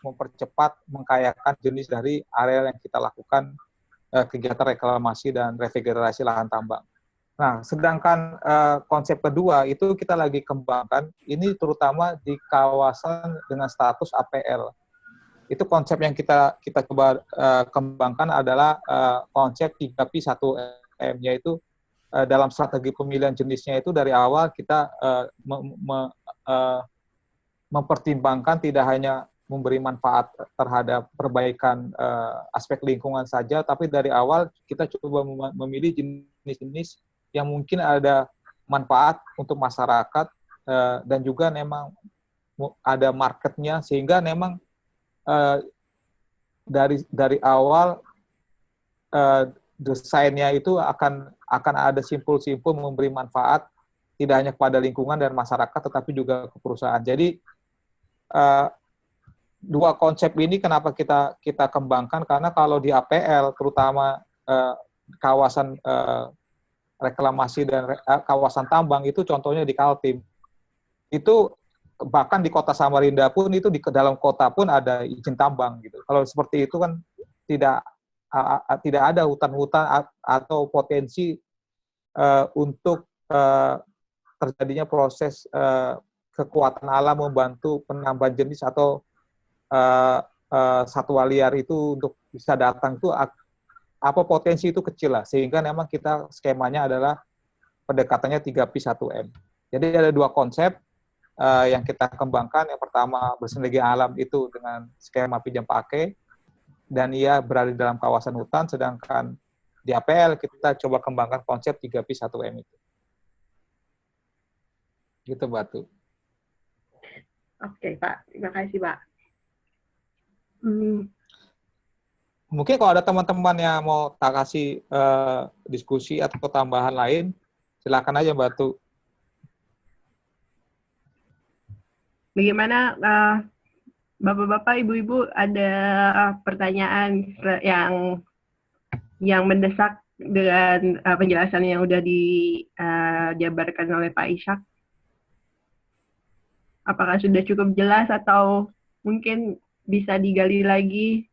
mempercepat, mengkayakan jenis dari area yang kita lakukan kegiatan reklamasi dan revegetasi lahan tambang. Nah, sedangkan konsep kedua itu kita lagi kembangkan, ini terutama di kawasan dengan status APL. Itu konsep yang kita coba kembangkan adalah konsep 3P1M, yaitu dalam strategi pemilihan jenisnya itu dari awal kita mempertimbangkan tidak hanya memberi manfaat terhadap perbaikan aspek lingkungan saja, tapi dari awal kita coba memilih jenis-jenis yang mungkin ada manfaat untuk masyarakat dan juga memang ada marketnya, sehingga memang dari awal desainnya itu akan ada simpul-simpul memberi manfaat tidak hanya kepada lingkungan dan masyarakat, tetapi juga ke perusahaan. Jadi dua konsep ini kenapa kita kembangkan, karena kalau di APL terutama kawasan reklamasi dan kawasan tambang itu contohnya di Kaltim itu, bahkan di kota Samarinda pun itu di dalam kota pun ada izin tambang gitu. Kalau seperti itu kan tidak ada hutan-hutan atau potensi untuk terjadinya proses kekuatan alam membantu penambahan jenis atau satwa liar itu untuk bisa datang itu apa potensi itu kecil lah, sehingga memang kita skemanya adalah pendekatannya 3P1M. Jadi ada dua konsep yang kita kembangkan. Yang pertama bersinergi alam itu dengan skema pinjam pakai dan ia berada dalam kawasan hutan, sedangkan di APL kita coba kembangkan konsep 3P1M itu. Gitu, Batu. Oke, Pak. Terima kasih, Pak. Mungkin kalau ada teman-teman yang mau tak kasih diskusi atau tambahan lain, silakan aja, Batu. Bagaimana Bapak-bapak, Ibu-ibu, ada pertanyaan yang mendesak dengan penjelasan yang sudah dijabarkan oleh Pak Ishak? Apakah sudah cukup jelas atau mungkin bisa digali lagi?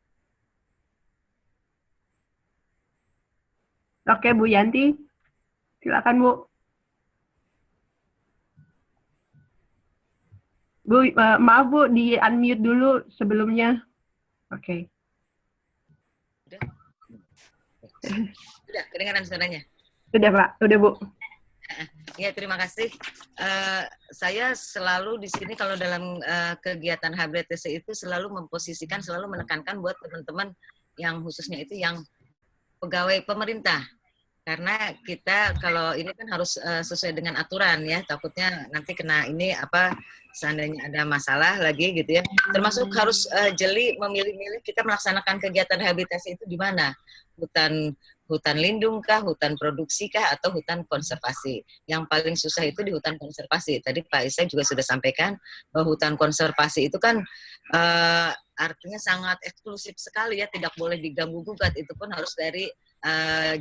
Oke, Bu Yanti, silakan, Bu. Bu, maaf Bu, di-unmute dulu sebelumnya. Oke. Sudah, kedengaran suaranya? Sudah, Pak. Sudah, Bu. Ya, terima kasih. Saya selalu di sini kalau dalam kegiatan HBTC itu selalu memposisikan, selalu menekankan buat teman-teman yang khususnya itu yang pegawai pemerintah. Karena kita kalau ini kan harus sesuai dengan aturan ya, takutnya nanti kena ini seandainya ada masalah lagi gitu ya. Termasuk harus jeli memilih-milih kita melaksanakan kegiatan rehabilitasi itu di mana. Hutan lindung kah, hutan produksi kah, atau hutan konservasi. Yang paling susah itu di hutan konservasi. Tadi Pak Isa juga sudah sampaikan bahwa hutan konservasi itu kan artinya sangat eksklusif sekali ya, tidak boleh diganggu-gugat, itu pun harus dari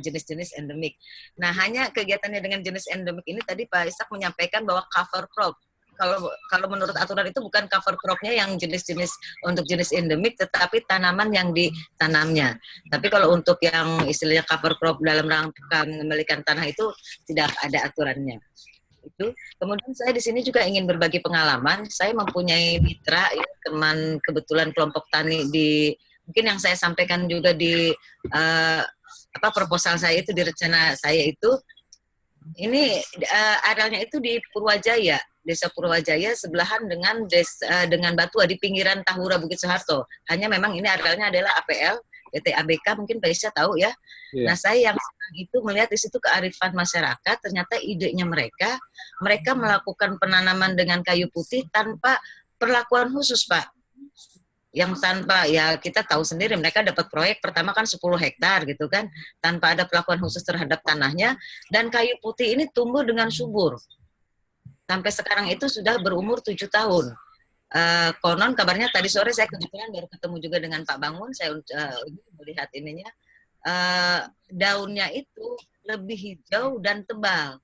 jenis-jenis endemik. Nah, hanya kegiatannya dengan jenis endemik ini tadi Pak Ishak menyampaikan bahwa cover crop. Kalau menurut aturan itu bukan cover cropnya yang jenis-jenis untuk jenis endemik, tetapi tanaman yang ditanamnya. Tapi kalau untuk yang istilahnya cover crop dalam rangka mengembalikan tanah itu tidak ada aturannya. Itu. Kemudian saya di sini juga ingin berbagi pengalaman. Saya mempunyai mitra, ya, teman kebetulan kelompok tani di mungkin yang saya sampaikan juga di proposal saya itu, di rencana saya itu, ini arealnya itu di Purwajaya, Desa Purwajaya sebelahan dengan Batua di pinggiran Tahura Bukit Soeharto. Hanya memang ini arealnya adalah APL, PT ABK, mungkin Pak Isya tahu ya. Yeah. Nah, saya yang itu melihat di situ kearifan masyarakat, ternyata idenya mereka melakukan penanaman dengan kayu putih tanpa perlakuan khusus, Pak. Yang tanpa, ya kita tahu sendiri mereka dapat proyek pertama kan 10 hektar gitu kan, tanpa ada perlakuan khusus terhadap tanahnya, dan kayu putih ini tumbuh dengan subur. Sampai sekarang itu sudah berumur 7 tahun. Konon kabarnya tadi sore saya kebetulan baru ketemu juga dengan Pak Bangun, saya melihat ininya, daunnya itu lebih hijau dan tebal.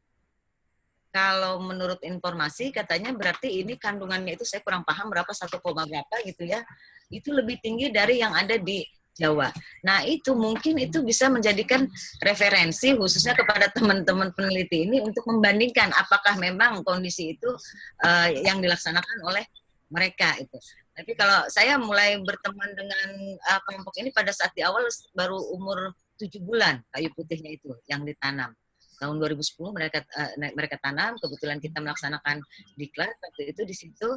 kalau menurut informasi katanya berarti ini kandungannya itu saya kurang paham berapa 1, berapa gitu ya. Itu lebih tinggi dari yang ada di Jawa. Nah, itu mungkin itu bisa menjadikan referensi khususnya kepada teman-teman peneliti ini untuk membandingkan apakah memang kondisi itu yang dilaksanakan oleh mereka itu. Tapi kalau saya mulai berteman dengan kelompok ini pada saat di awal baru umur 7 bulan kayu putihnya itu yang ditanam. Tahun 2010 mereka tanam, kebetulan kita melaksanakan diklat waktu itu di situ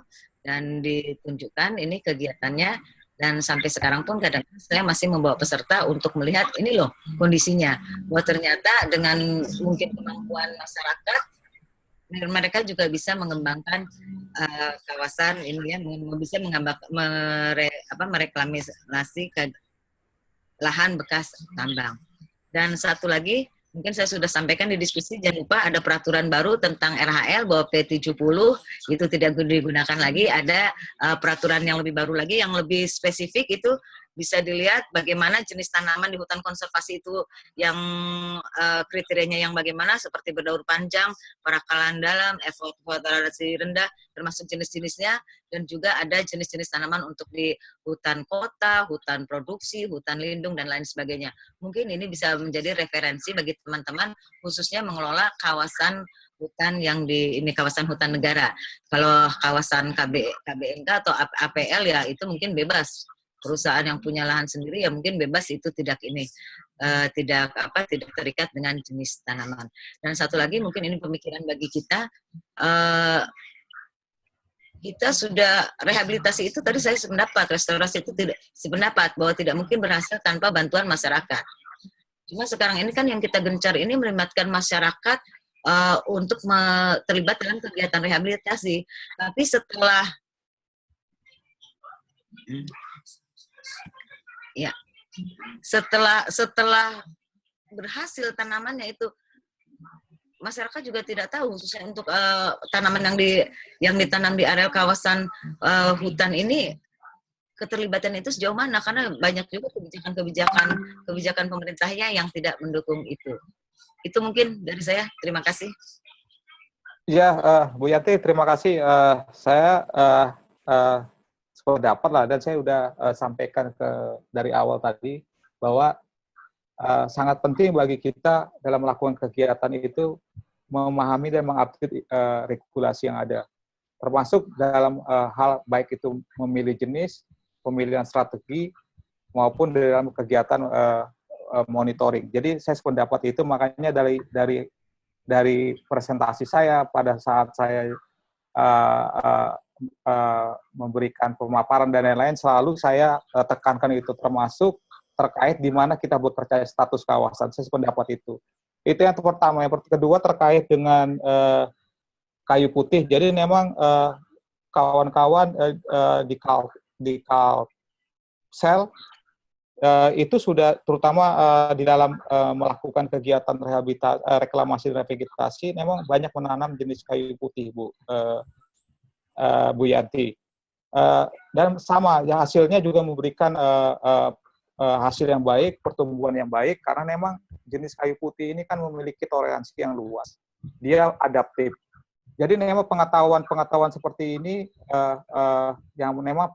dan ditunjukkan ini kegiatannya, dan sampai sekarang pun kadang saya masih membawa peserta untuk melihat ini loh kondisinya, bahwa ternyata dengan mungkin kemampuan masyarakat mereka juga bisa mengembangkan kawasan ini ya, bisa mereklamasi ke lahan bekas tambang. Dan satu lagi, mungkin saya sudah sampaikan di diskusi, jangan lupa ada peraturan baru tentang RHL bahwa P70 itu tidak digunakan lagi. Ada peraturan yang lebih baru lagi, yang lebih spesifik itu bisa dilihat bagaimana jenis tanaman di hutan konservasi itu yang kriterianya yang bagaimana, seperti berdaur panjang, perakalan dalam, evaporasi rendah, termasuk jenis-jenisnya, dan juga ada jenis-jenis tanaman untuk di hutan kota, hutan produksi, hutan lindung, dan lain sebagainya. Mungkin ini bisa menjadi referensi bagi teman-teman khususnya mengelola kawasan hutan yang di ini kawasan hutan negara. Kalau kawasan KBNK atau APL ya itu mungkin bebas. Perusahaan yang punya lahan sendiri ya mungkin bebas, itu tidak tidak terikat dengan jenis tanaman. Dan satu lagi mungkin ini pemikiran bagi kita, kita sudah rehabilitasi itu tadi saya sependapat, restorasi itu tidak sependapat bahwa tidak mungkin berhasil tanpa bantuan masyarakat. Cuma sekarang ini kan yang kita gencar ini melibatkan masyarakat untuk terlibat dalam kegiatan rehabilitasi. Tapi setelah berhasil tanamannya itu, masyarakat juga tidak tahu, khususnya untuk tanaman yang ditanam di areal kawasan hutan ini, keterlibatan itu sejauh mana, karena banyak juga kebijakan pemerintahnya yang tidak mendukung itu. Itu mungkin dari saya. Terima kasih. Ya, Bu Yanti, terima kasih. Saya sependapat lah, dan saya udah sampaikan dari awal tadi bahwa sangat penting bagi kita dalam melakukan kegiatan itu memahami dan mengupdate regulasi yang ada, termasuk dalam hal baik itu memilih jenis, pemilihan strategi, maupun dalam kegiatan monitoring. Jadi saya sependapat itu, makanya dari presentasi saya pada saat saya memberikan pemaparan dan lain-lain, selalu saya tekankan itu, termasuk terkait di mana kita bekerja status kawasan. Saya sependapat itu. Itu yang pertama. Yang kedua terkait dengan kayu putih. Jadi memang kawan-kawan di Kalsel itu sudah terutama di dalam melakukan kegiatan reklamasi dan revegetasi, memang banyak menanam jenis kayu putih, Bu Yanti. Dan sama, ya hasilnya juga memberikan hasil yang baik, pertumbuhan yang baik, karena memang jenis kayu putih ini kan memiliki toleransi yang luas. Dia adaptif. Jadi memang pengetahuan seperti ini yang memang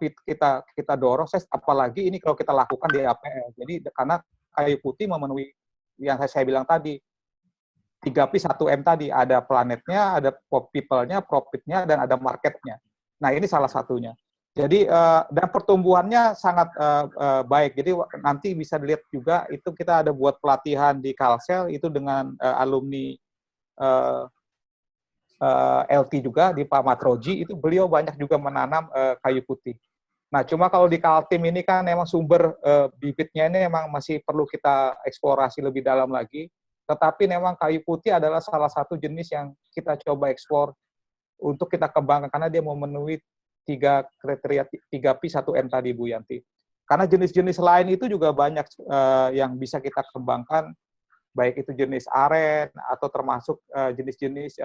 kita dorong, apalagi ini kalau kita lakukan di APL. Jadi karena kayu putih memenuhi yang saya bilang tadi, 3P 1M tadi, ada planetnya, ada people-nya, profit-nya, dan ada market-nya. Nah, ini salah satunya. Jadi dan pertumbuhannya sangat baik. Jadi nanti bisa dilihat juga, itu kita ada buat pelatihan di Kalsel itu dengan alumni LT juga di Pak Matroji, itu beliau banyak juga menanam kayu putih. Nah, cuma kalau di Kaltim ini kan memang sumber bibitnya ini memang masih perlu kita eksplorasi lebih dalam lagi. Tetapi memang kayu putih adalah salah satu jenis yang kita coba eksplor untuk kita kembangkan, karena dia memenuhi 3 kriteria 3P 1M tadi, Bu Yanti. Karena jenis-jenis lain itu juga banyak yang bisa kita kembangkan, baik itu jenis aren atau termasuk jenis-jenis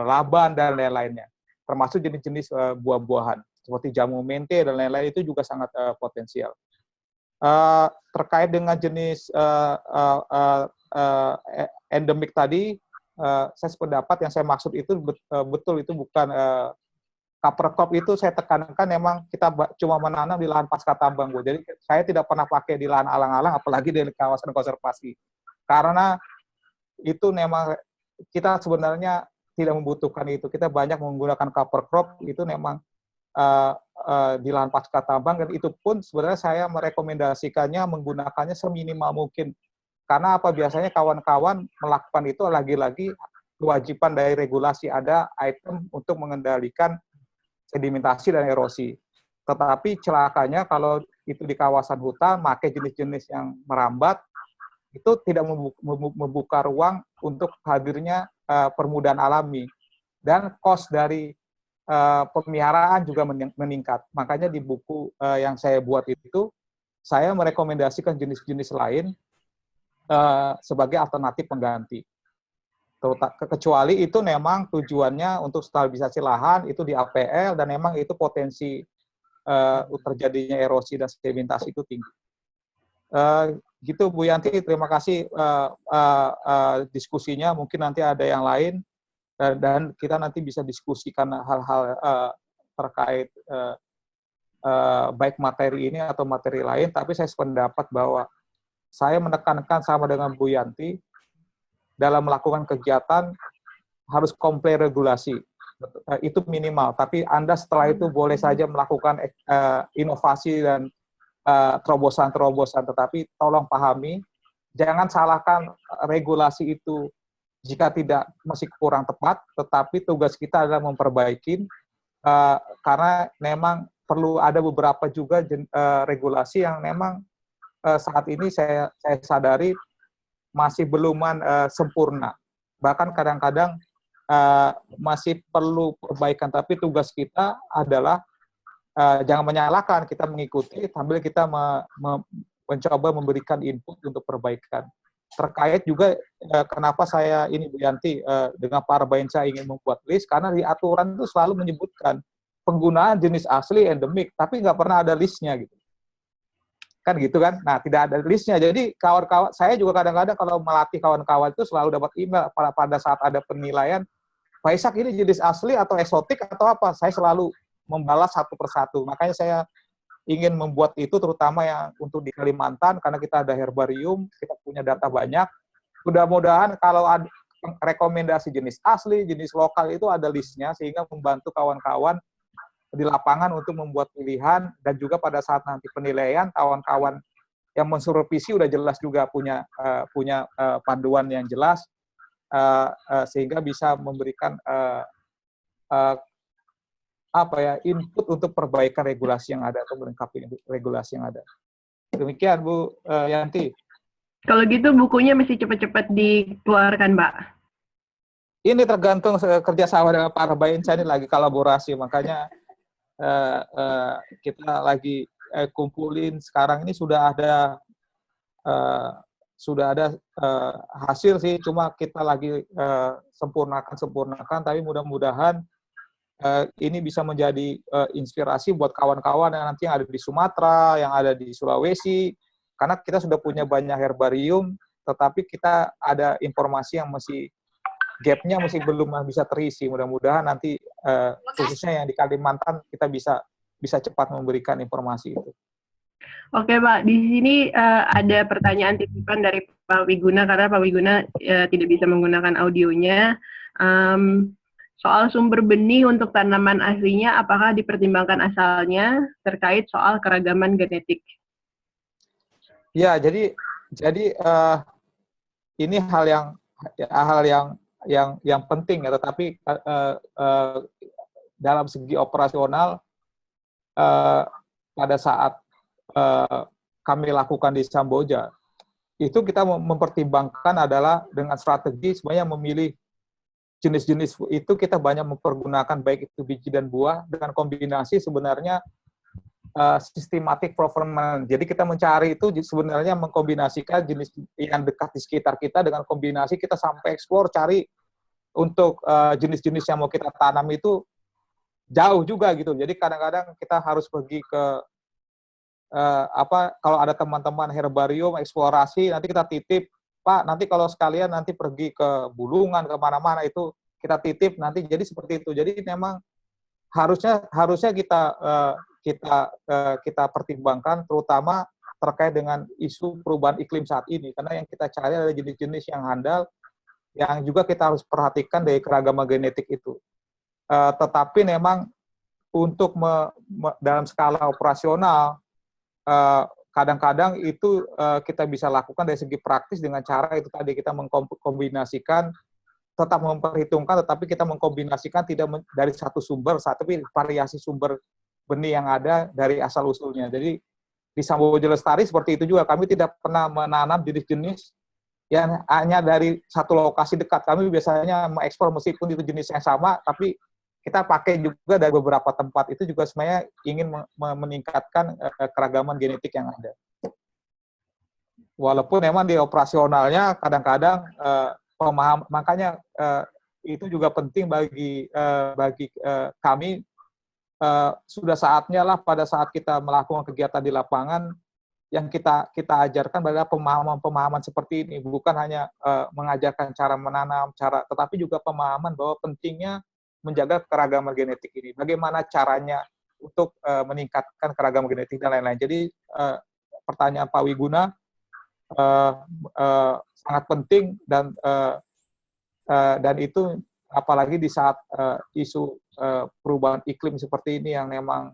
laban dan lain-lainnya, termasuk jenis-jenis buah-buahan seperti jamu mente dan lain-lain, itu juga sangat potensial. Terkait dengan jenis endemik tadi, saya sependapat yang saya maksud itu betul itu bukan cover crop itu saya tekankan memang kita cuma menanam di lahan pasca tambang, Bu. Jadi saya tidak pernah pakai di lahan alang-alang, apalagi di kawasan konservasi. Karena itu memang kita sebenarnya tidak membutuhkan itu. Kita banyak menggunakan cover crop itu memang di lahan pasca tambang, dan itu pun sebenarnya saya merekomendasikannya menggunakannya seminimal mungkin. Karena apa, biasanya kawan-kawan melakukan itu lagi-lagi kewajiban dari regulasi, ada item untuk mengendalikan sedimentasi dan erosi. Tetapi celakanya kalau itu di kawasan hutan, pakai jenis-jenis yang merambat, itu tidak membuka ruang untuk hadirnya permudahan alami. Dan cost dari pemeliharaan juga meningkat. Makanya di buku yang saya buat itu, saya merekomendasikan jenis-jenis lain sebagai alternatif pengganti. Kecuali itu memang tujuannya untuk stabilisasi lahan, itu di APL, dan memang itu potensi terjadinya erosi dan sedimentasi itu tinggi. Gitu Bu Yanti, terima kasih diskusinya. Mungkin nanti ada yang lain, dan kita nanti bisa diskusikan hal-hal terkait baik materi ini atau materi lain, tapi saya sependapat bahwa saya menekankan sama dengan Bu Yanti, dalam melakukan kegiatan harus comply regulasi. Itu minimal, tapi Anda setelah itu boleh saja melakukan inovasi dan terobosan-terobosan, tetapi tolong pahami, jangan salahkan regulasi itu jika tidak masih kurang tepat, tetapi tugas kita adalah memperbaiki, karena memang perlu ada beberapa juga regulasi yang memang saat ini saya sadari masih beluman sempurna. Bahkan kadang-kadang masih perlu perbaikan, tapi tugas kita adalah jangan menyalahkan, kita mengikuti sambil kita mencoba memberikan input untuk perbaikan. Terkait juga kenapa saya ini Bu Yanti dengan Pak Arbainsyah ingin membuat list, karena di aturan itu selalu menyebutkan penggunaan jenis asli endemik, tapi nggak pernah ada listnya gitu. Kan gitu kan? Nah, tidak ada listnya. Jadi kawan-kawan, saya juga kadang-kadang kalau melatih kawan-kawan itu selalu dapat email pada saat ada penilaian, Pak Ishak ini jenis asli atau eksotik atau apa? Saya selalu membalas satu persatu. Makanya saya ingin membuat itu terutama yang untuk di Kalimantan, karena kita ada herbarium, kita punya data banyak. Mudah-mudahan kalau ada rekomendasi jenis asli, jenis lokal itu ada listnya, sehingga membantu kawan-kawan di lapangan untuk membuat pilihan, dan juga pada saat nanti penilaian, kawan-kawan yang mensupervisi udah jelas juga punya panduan yang jelas, sehingga bisa memberikan input untuk perbaikan regulasi yang ada atau melengkapi regulasi yang ada. Demikian Bu Yanti. Kalau gitu bukunya mesti cepat-cepat dikeluarkan, Mbak. Ini tergantung kerjasama dengan Pak Arbainsyah, ini lagi kolaborasi, makanya kita lagi kumpulin. Sekarang ini sudah ada hasil sih, cuma kita lagi sempurnakan, tapi mudah-mudahan ini bisa menjadi inspirasi buat kawan-kawan yang nanti yang ada di Sumatera, yang ada di Sulawesi, karena kita sudah punya banyak herbarium, tetapi kita ada informasi yang gap-nya masih belum bisa terisi. Mudah-mudahan nanti khususnya yang di Kalimantan kita bisa cepat memberikan informasi itu. Oke Pak, di sini ada pertanyaan titipan dari Pak Wiguna, karena Pak Wiguna tidak bisa menggunakan audionya. Soal sumber benih untuk tanaman aslinya, apakah dipertimbangkan asalnya terkait soal keragaman genetik? Ya, jadi ini hal yang penting ya, tetapi dalam segi operasional pada saat kami lakukan di Samboja, itu kita mempertimbangkan adalah dengan strategi sebenarnya memilih jenis-jenis itu, kita banyak mempergunakan baik itu biji dan buah dengan kombinasi sebenarnya systematic performance. Jadi kita mencari itu sebenarnya mengkombinasikan jenis yang dekat di sekitar kita dengan kombinasi kita sampai eksplor cari untuk jenis-jenis yang mau kita tanam itu jauh juga gitu. Jadi kadang-kadang kita harus pergi ke kalau ada teman-teman herbarium eksplorasi, nanti kita titip Pak, nanti kalau sekalian nanti pergi ke Bulungan, kemana-mana itu kita titip nanti, jadi seperti itu. Jadi memang harusnya kita pertimbangkan, terutama terkait dengan isu perubahan iklim saat ini, karena yang kita cari adalah jenis-jenis yang handal, yang juga kita harus perhatikan dari keragaman genetik itu. Tetapi memang untuk dalam skala operasional, kadang-kadang itu kita bisa lakukan dari segi praktis dengan cara itu tadi, kita mengkombinasikan, tetap memperhitungkan, tetapi kita mengkombinasikan tidak dari satu sumber, tapi variasi sumber benih yang ada dari asal-usulnya. Jadi di Samboja Lestari seperti itu juga, kami tidak pernah menanam jenis-jenis yang hanya dari satu lokasi dekat. Kami biasanya mengekspor meskipun itu jenis yang sama, tapi kita pakai juga dari beberapa tempat. Itu juga sebenarnya ingin meningkatkan keragaman genetik yang ada. Walaupun memang di operasionalnya kadang-kadang makanya itu juga penting bagi kami. Sudah saatnya lah pada saat kita melakukan kegiatan di lapangan, yang kita ajarkan adalah pemahaman seperti ini, bukan hanya mengajarkan cara menanam, tetapi juga pemahaman bahwa pentingnya menjaga keragaman genetik ini. Bagaimana caranya untuk meningkatkan keragaman genetik dan lain-lain. Jadi pertanyaan Pak Wiguna sangat penting, dan itu apalagi di saat isu perubahan iklim seperti ini yang memang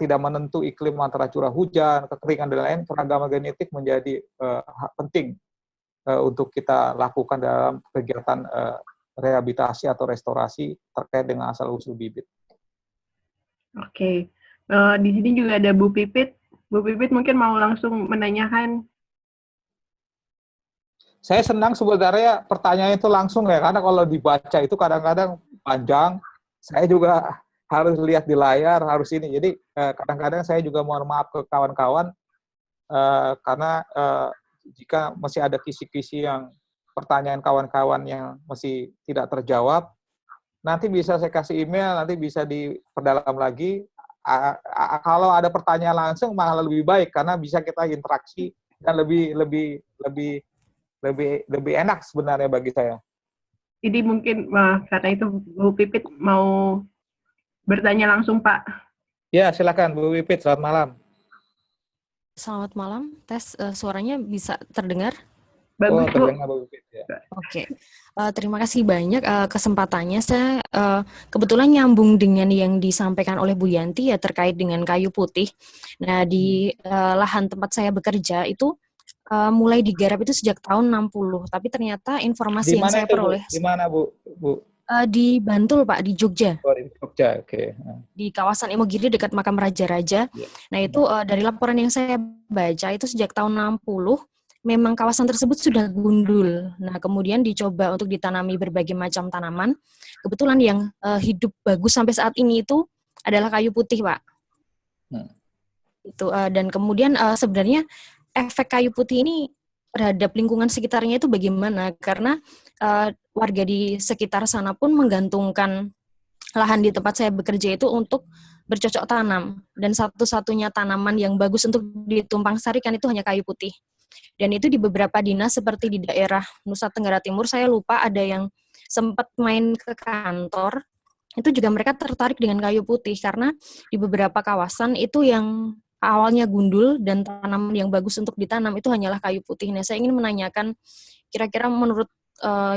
tidak menentu, iklim antara curah hujan, kekeringan dan lain, keragaman genetik menjadi penting untuk kita lakukan dalam kegiatan rehabilitasi atau restorasi terkait dengan asal-usul bibit. Oke. Di sini juga ada Bu Pipit. Bu Pipit mungkin mau langsung menanyakan. Saya senang sebenarnya pertanyaan itu langsung ya, karena kalau dibaca itu kadang-kadang panjang. Saya juga harus lihat di layar, harus ini. Jadi kadang-kadang saya juga mohon maaf ke kawan-kawan, karena jika masih ada kisi-kisi yang pertanyaan kawan-kawan yang masih tidak terjawab, nanti bisa saya kasih email, nanti bisa diperdalam lagi. Kalau ada pertanyaan langsung malah lebih baik, karena bisa kita interaksi dan lebih enak sebenarnya bagi saya. Jadi mungkin karena itu Bu Pipit mau bertanya langsung, Pak. Ya, silakan Bu Pipit, selamat malam. Selamat malam, tes suaranya bisa terdengar? Bagus, Bu. Terdengar Bu Pipit, ya. Oke, terima kasih banyak kesempatannya. Saya kebetulan nyambung dengan yang disampaikan oleh Bu Yanti ya terkait dengan kayu putih. Nah, di lahan tempat saya bekerja itu mulai digarap itu sejak tahun 60, tapi ternyata informasi yang saya peroleh di mana Bu? di Bantul, Pak, di Jogja. Oh, di Jogja, oke. Di kawasan Imogiri dekat makam Raja-Raja. Yeah. Nah, itu dari laporan yang saya baca itu sejak tahun 60 memang kawasan tersebut sudah gundul. Nah, kemudian dicoba untuk ditanami berbagai macam tanaman. Kebetulan yang hidup bagus sampai saat ini itu adalah kayu putih, Pak. Itu dan kemudian sebenarnya efek kayu putih ini terhadap lingkungan sekitarnya itu bagaimana? Karena warga di sekitar sana pun menggantungkan lahan di tempat saya bekerja itu untuk bercocok tanam. Dan satu-satunya tanaman yang bagus untuk ditumpang sarikan itu hanya kayu putih. Dan itu di beberapa dinas seperti di daerah Nusa Tenggara Timur, saya lupa ada yang sempat main ke kantor, itu juga mereka tertarik dengan kayu putih karena di beberapa kawasan itu yang awalnya gundul dan tanaman yang bagus untuk ditanam itu hanyalah kayu putih. Nah, saya ingin menanyakan kira-kira menurut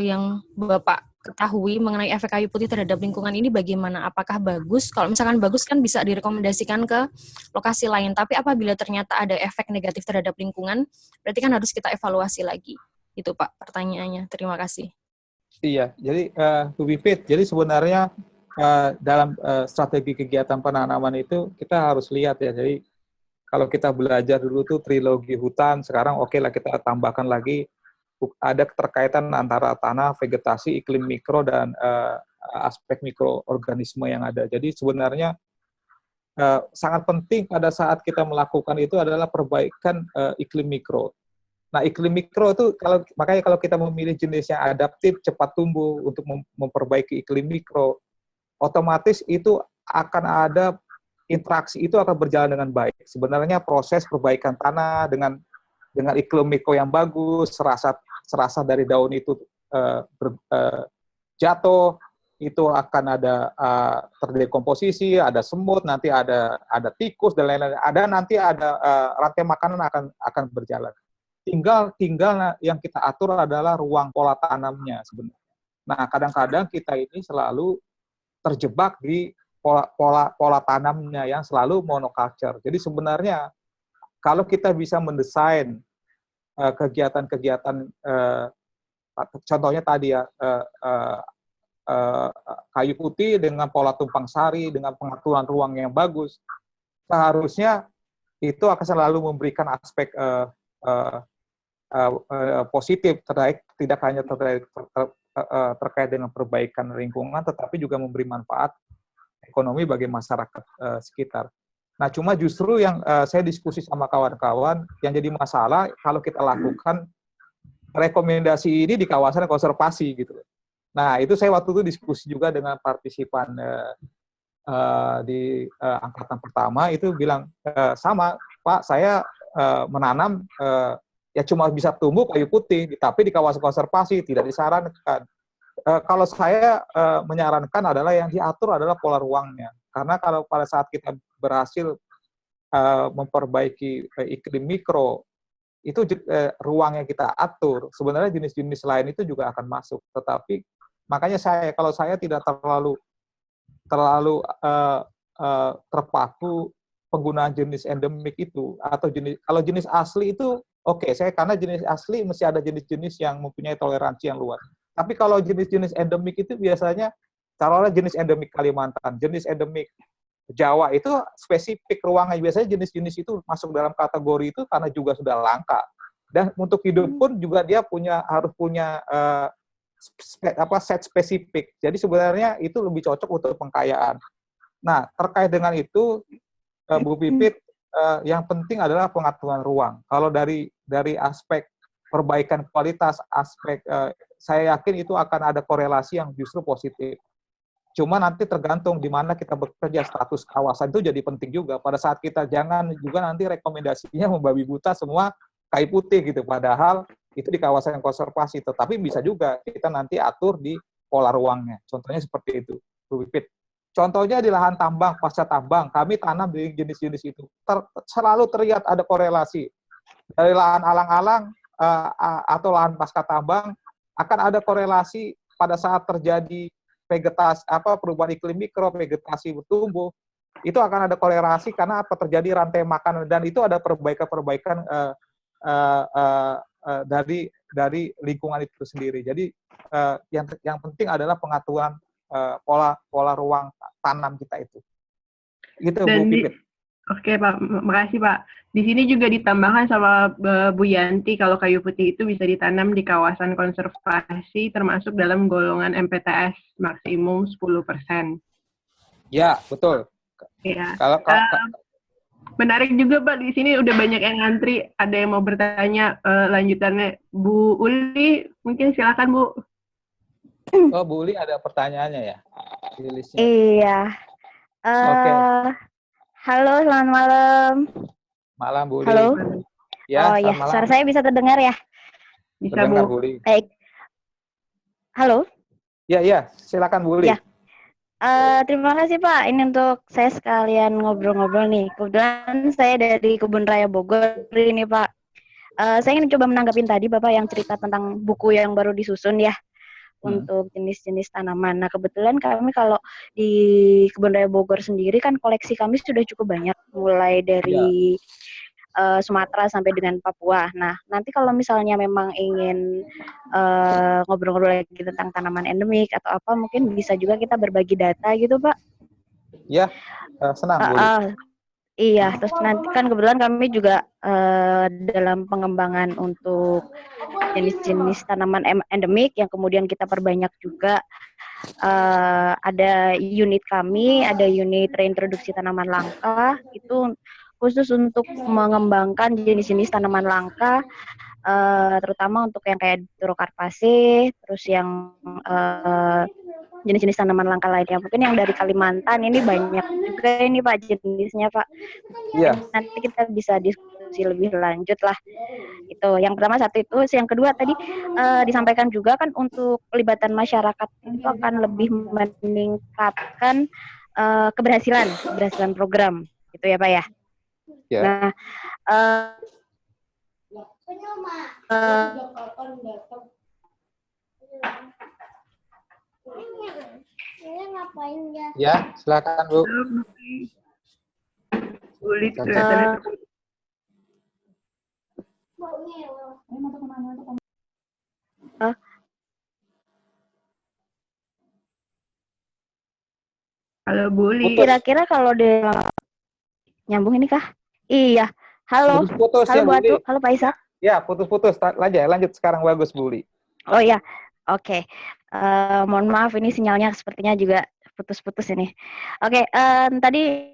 yang Bapak ketahui mengenai efek kayu putih terhadap lingkungan ini bagaimana? Apakah bagus? Kalau misalkan bagus kan bisa direkomendasikan ke lokasi lain. Tapi apabila ternyata ada efek negatif terhadap lingkungan, berarti kan harus kita evaluasi lagi. Itu Pak pertanyaannya. Terima kasih. Iya, jadi Bu Pipit, jadi sebenarnya dalam strategi kegiatan penanaman itu kita harus lihat ya. Jadi kalau kita belajar dulu tuh trilogi hutan, sekarang oke lah kita tambahkan lagi ada keterkaitan antara tanah, vegetasi, iklim mikro, dan aspek mikroorganisme yang ada. Jadi sebenarnya sangat penting pada saat kita melakukan itu adalah perbaikan iklim mikro. Nah, iklim mikro itu makanya kalau kita memilih jenis yang adaptif, cepat tumbuh untuk memperbaiki iklim mikro, otomatis itu akan ada interaksi, itu akan berjalan dengan baik. Sebenarnya proses perbaikan tanah dengan dengan iklim mikro yang bagus, serasa dari daun itu jatuh, itu akan ada terdekomposisi, ada semut, nanti ada tikus dan lain-lain. Nanti ada rantai makanan akan berjalan. Tinggal yang kita atur adalah ruang pola tanamnya sebenarnya. Nah, kadang-kadang kita ini selalu terjebak di pola tanamnya yang selalu monoculture. Jadi sebenarnya kalau kita bisa mendesain kegiatan-kegiatan, contohnya tadi ya, kayu putih dengan pola tumpang sari, dengan pengaturan ruang yang bagus, seharusnya itu akan selalu memberikan aspek positif, tidak hanya terkait dengan perbaikan lingkungan, tetapi juga memberi manfaat ekonomi bagi masyarakat sekitar. Nah, cuma justru yang saya diskusi sama kawan-kawan, yang jadi masalah kalau kita lakukan rekomendasi ini di kawasan konservasi gitu. Nah, itu saya waktu itu diskusi juga dengan partisipan di angkatan pertama, itu bilang, sama, Pak, saya menanam ya cuma bisa tumbuh kayu putih, tapi di kawasan konservasi tidak disarankan. Kalau saya menyarankan adalah yang diatur adalah pola ruangnya. Karena kalau pada saat kita berhasil memperbaiki iklim mikro, itu ruang yang kita atur, sebenarnya jenis-jenis lain itu juga akan masuk. Tetapi makanya kalau saya tidak terlalu terpaku penggunaan jenis endemik itu, atau kalau jenis asli itu oke, saya karena jenis asli mesti ada jenis-jenis yang mempunyai toleransi yang luas. Tapi kalau jenis-jenis endemik itu biasanya, taruhlah jenis endemik Kalimantan, jenis endemik Jawa itu spesifik ruangnya. Biasanya jenis-jenis itu masuk dalam kategori itu karena juga sudah langka. Dan untuk hidup pun juga dia harus punya set spesifik. Jadi sebenarnya itu lebih cocok untuk pengkayaan. Nah, terkait dengan itu, Bu Pipit, yang penting adalah pengaturan ruang. Kalau dari aspek perbaikan kualitas, aspek saya yakin itu akan ada korelasi yang justru positif. Cuma nanti tergantung di mana kita bekerja, status kawasan itu jadi penting juga. Pada saat kita jangan juga nanti rekomendasinya membabi buta semua kayu putih gitu. Padahal itu di kawasan konservasi. Tetapi bisa juga kita nanti atur di pola ruangnya. Contohnya seperti itu, Bu Pipit. Contohnya di lahan tambang, pasca tambang, kami tanam di jenis-jenis itu. Selalu terlihat ada korelasi. Dari lahan alang-alang atau lahan pasca tambang, akan ada korelasi pada saat terjadi vegetasi, perubahan iklim mikro, vegetasi bertumbuh, itu akan ada korelasi karena terjadi rantai makanan, dan itu ada perbaikan dari lingkungan itu sendiri. Jadi yang penting adalah pengaturan pola ruang tanam kita itu. Gitu, Bu Pipit. Oke, Pak. Makasih, Pak. Di sini juga ditambahkan sama Bu Yanti, kalau kayu putih itu bisa ditanam di kawasan konservasi termasuk dalam golongan MPTS maksimum 10%. Ya, betul. Ya. Kalau menarik juga, Pak. Di sini udah banyak yang ngantri. Ada yang mau bertanya lanjutannya. Bu Uli, mungkin silakan, Bu. Oh, Bu Uli ada pertanyaannya ya? Iya. Oke. Halo, selamat malam. Malam, Bu Uli. Halo. Ya, oh ya, malam. suara saya bisa terdengar ya? Bisa, terdengar, Bu. Baik. Halo. Ya, silakan Bu Uli. Ya. Terima kasih, Pak. Ini untuk saya sekalian ngobrol-ngobrol nih. Kebetulan saya dari Kebun Raya Bogor ini, Pak. Saya ingin coba menanggapin tadi Bapak yang cerita tentang buku yang baru disusun ya. Untuk jenis-jenis tanaman. Nah, kebetulan kami kalau di Kebun Raya Bogor sendiri kan koleksi kami sudah cukup banyak, mulai dari Sumatera sampai dengan Papua. Nah, nanti kalau misalnya memang ingin ngobrol-ngobrol lagi tentang tanaman endemik atau apa, mungkin bisa juga kita berbagi data gitu, Pak. Ya, senang, Bu Uli. Iya, terus nanti kan kebetulan kami juga dalam pengembangan untuk jenis-jenis tanaman endemik yang kemudian kita perbanyak juga. Ada unit kami, ada unit reintroduksi tanaman langka, itu khusus untuk mengembangkan jenis-jenis tanaman langka, terutama untuk yang kayak Dictyrocarpaceae, terus yang jenis-jenis tanaman langka lainnya. Mungkin yang dari Kalimantan ini banyak juga ini Pak jenisnya Pak. Iya. Nanti kita bisa diskusi diskusi lebih lanjut lah. Itu yang pertama satu itu, yang kedua tadi disampaikan juga kan untuk pelibatan masyarakat itu akan lebih meningkatkan keberhasilan program gitu ya Pak ya. Ya. Nah, Ya, silakan Bu. Sulit Caca. kelihatannya. Halo Buli. Putus. kira-kira kalau nyambung ini kah? Iya. Halo. Putus-putus Halo ya, Bu Atu. Buli. Halo Pak Ishak. Ya, putus-putus. Lanjut sekarang bagus, Buli. Oh ya. Oke. Mohon maaf ini sinyalnya sepertinya juga putus-putus ini. Oke, tadi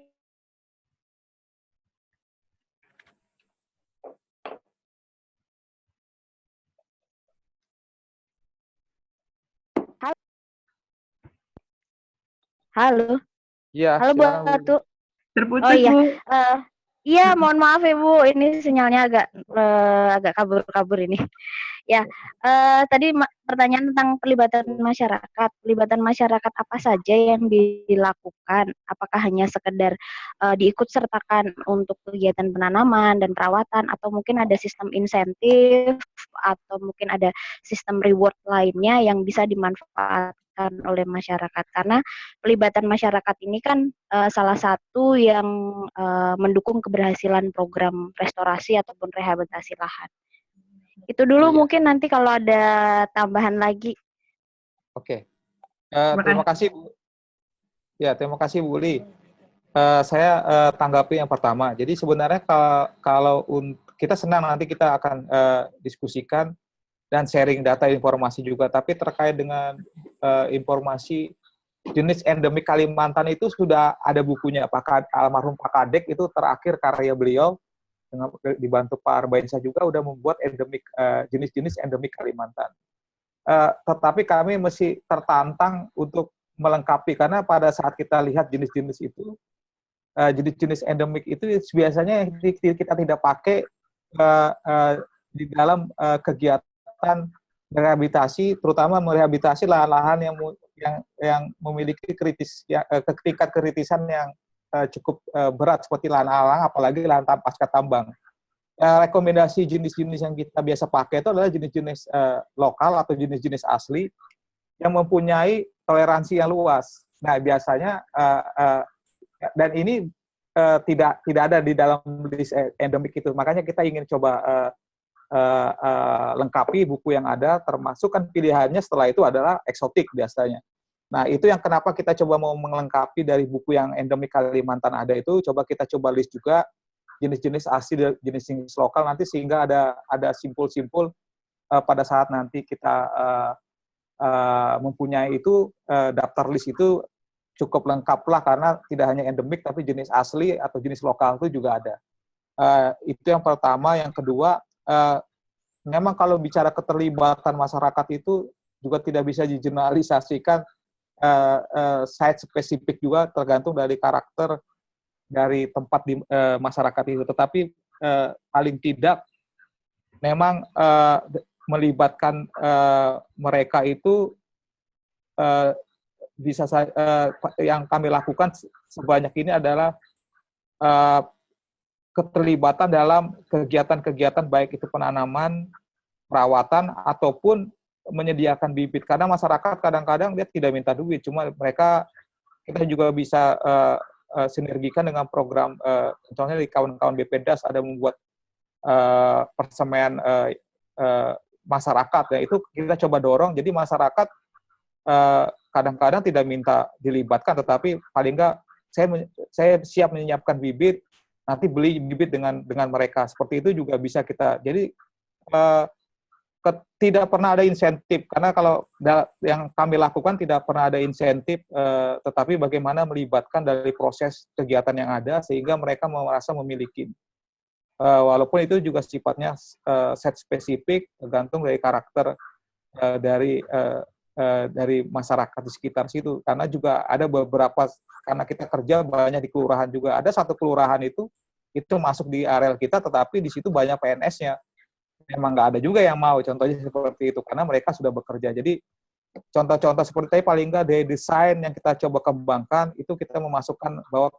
Halo. Iya, Halo Bu silakan, Bu. Atu. Terputus, Oh iya. Bu. Iya, mohon maaf ya Bu, ini sinyalnya agak kabur-kabur ini. Ya, tadi pertanyaan tentang pelibatan masyarakat. Pelibatan masyarakat apa saja yang dilakukan? Apakah hanya sekedar diikut sertakan untuk kegiatan penanaman dan perawatan, atau mungkin ada sistem insentif, atau mungkin ada sistem reward lainnya yang bisa dimanfaatkan oleh masyarakat? Karena pelibatan masyarakat ini kan salah satu yang mendukung keberhasilan program restorasi ataupun rehabilitasi lahan. Itu dulu Iya. mungkin nanti kalau ada tambahan lagi. Oke. Terima kasih, Bu. Ya, terima kasih, Bu Li. Saya tanggapi yang pertama. Jadi sebenarnya kalau kita senang nanti kita akan diskusikan dan sharing data informasi juga, tapi terkait dengan informasi jenis endemik Kalimantan itu sudah ada bukunya. Almarhum Pak Kadek itu terakhir karya beliau, dengan dibantu Pak Arbainsyah juga udah membuat jenis-jenis endemik Kalimantan. Tetapi kami mesti tertantang untuk melengkapi, karena pada saat kita lihat jenis-jenis itu, jenis-jenis endemik itu biasanya kita tidak pakai di dalam kegiatan rehabilitasi, terutama merehabilitasi lahan-lahan yang memiliki tingkat kritisan yang cukup berat seperti lahan alang, apalagi lahan pasca tambang. Rekomendasi jenis-jenis yang kita biasa pakai itu adalah jenis-jenis lokal atau jenis-jenis asli yang mempunyai toleransi yang luas. Nah, biasanya dan ini tidak ada di dalam list endemik itu. Makanya kita ingin coba lengkapi buku yang ada, termasuk kan pilihannya setelah itu adalah eksotik biasanya. Nah, itu yang kenapa kita coba mau melengkapi dari buku yang endemik Kalimantan ada itu, kita coba list juga jenis-jenis asli, jenis-jenis lokal nanti, sehingga ada simpul-simpul pada saat nanti kita mempunyai itu, daftar list itu cukup lengkap lah, karena tidak hanya endemik tapi jenis asli atau jenis lokal itu juga ada. Itu yang pertama. Yang kedua, memang kalau bicara keterlibatan masyarakat itu juga tidak bisa digeneralisasikan, site spesifik juga tergantung dari karakter dari tempat di masyarakat itu. Tetapi paling tidak memang melibatkan mereka itu bisa yang kami lakukan sebanyak ini adalah keterlibatan dalam kegiatan-kegiatan baik itu penanaman, perawatan, ataupun menyediakan bibit. Karena masyarakat kadang-kadang dia tidak minta duit, cuma kita juga bisa sinergikan dengan program, contohnya di kawan-kawan BPDAS ada membuat persemaian masyarakat, ya itu kita coba dorong. Jadi masyarakat kadang-kadang tidak minta dilibatkan, tetapi paling enggak saya siap menyiapkan bibit, nanti beli bibit dengan mereka. Seperti itu juga bisa kita. Jadi tidak pernah ada insentif, karena kalau yang kami lakukan tidak pernah ada insentif, tetapi bagaimana melibatkan dari proses kegiatan yang ada sehingga mereka merasa memiliki. Walaupun itu juga sifatnya set spesifik, tergantung dari karakter dari masyarakat di sekitar situ. Karena juga ada beberapa, karena kita kerja banyak di kelurahan juga, ada satu kelurahan itu itu masuk di areal kita, tetapi di situ banyak PNS-nya. Memang nggak ada juga yang mau, contohnya seperti itu, karena mereka sudah bekerja. Jadi contoh-contoh seperti itu paling nggak dari desain yang kita coba kembangkan, itu kita memasukkan bahwa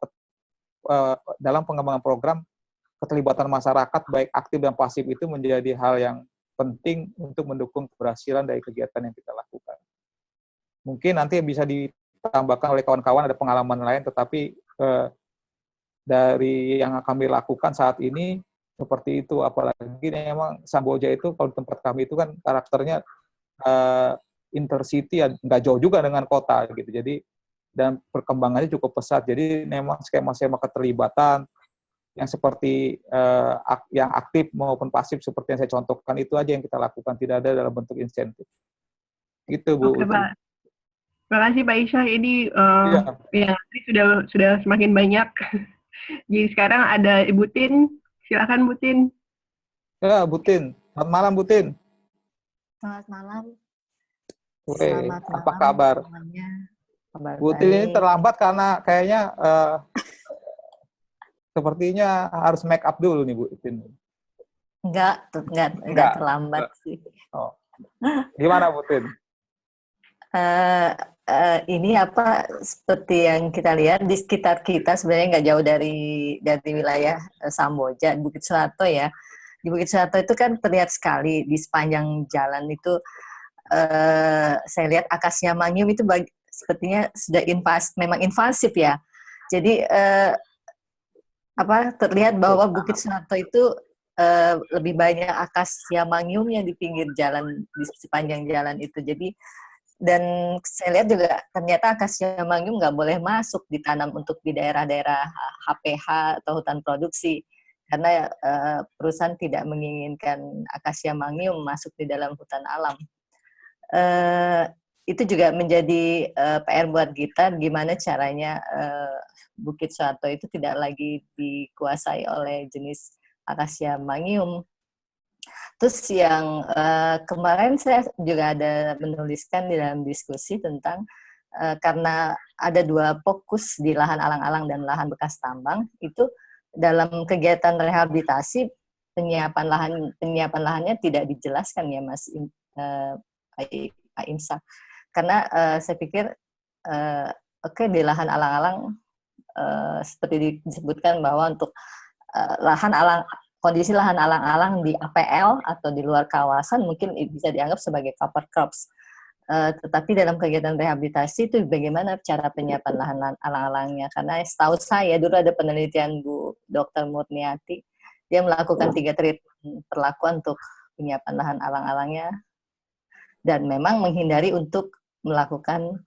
dalam pengembangan program, keterlibatan masyarakat baik aktif dan pasif itu menjadi hal yang penting untuk mendukung keberhasilan dari kegiatan yang kita lakukan. Mungkin nanti bisa ditambahkan oleh kawan-kawan ada pengalaman lain, tetapi dari yang kami lakukan saat ini seperti itu. Apalagi memang Samboja itu kalau di tempat kami itu kan karakternya intercity, ya, nggak jauh juga dengan kota gitu. Jadi dan perkembangannya cukup pesat. Jadi memang skema-skema keterlibatan yang seperti yang aktif maupun pasif seperti yang saya contohkan itu aja yang kita lakukan, tidak ada dalam bentuk insentif. Itu Bu. Oke, Pak. Terima kasih Pak Isyah. Ini Iya. sudah semakin banyak. Jadi sekarang ada Ibu Tin. Silakan Bu Tin. Ya, Bu Tin. Selamat malam, Bu Tin. Selamat malam. Selamat malam. Apa kabar? Semuanya. Kabar Bu Tin ini baik. terlambat karena kayaknya sepertinya harus make up dulu nih Bu Tin. Enggak terlambat sih. Oh. Gimana Bu Tin? Ini seperti yang kita lihat di sekitar kita sebenarnya nggak jauh dari wilayah Samboja, Bukit Soeharto ya. Di Bukit Soeharto itu kan terlihat sekali di sepanjang jalan itu saya lihat akasia mangium itu sepertinya sudah memang invasif ya. Jadi terlihat bahwa Bukit Soeharto itu lebih banyak akasia mangiumnya di pinggir jalan, di sepanjang jalan itu. Jadi dan saya lihat juga ternyata akasia mangium nggak boleh masuk ditanam untuk di daerah-daerah HPH atau hutan produksi karena perusahaan tidak menginginkan akasia mangium masuk di dalam hutan alam. Itu juga menjadi PR buat kita gimana caranya Bukit Soeharto itu tidak lagi dikuasai oleh jenis akasia mangium. Terus yang kemarin saya juga ada menuliskan di dalam diskusi tentang karena ada dua fokus di lahan alang-alang dan lahan bekas tambang, itu dalam kegiatan rehabilitasi penyiapan lahannya tidak dijelaskan ya Mas Pak Imsak. Karena saya pikir di lahan alang-alang seperti disebutkan bahwa untuk kondisi lahan alang-alang di APL atau di luar kawasan mungkin bisa dianggap sebagai cover crops. Tetapi dalam kegiatan rehabilitasi itu bagaimana cara penyiapan lahan alang-alangnya? Karena setahu saya dulu ada penelitian Bu Dr. Murniati, dia melakukan 3 treatment perlakuan untuk penyiapan lahan alang-alangnya dan memang menghindari untuk melakukan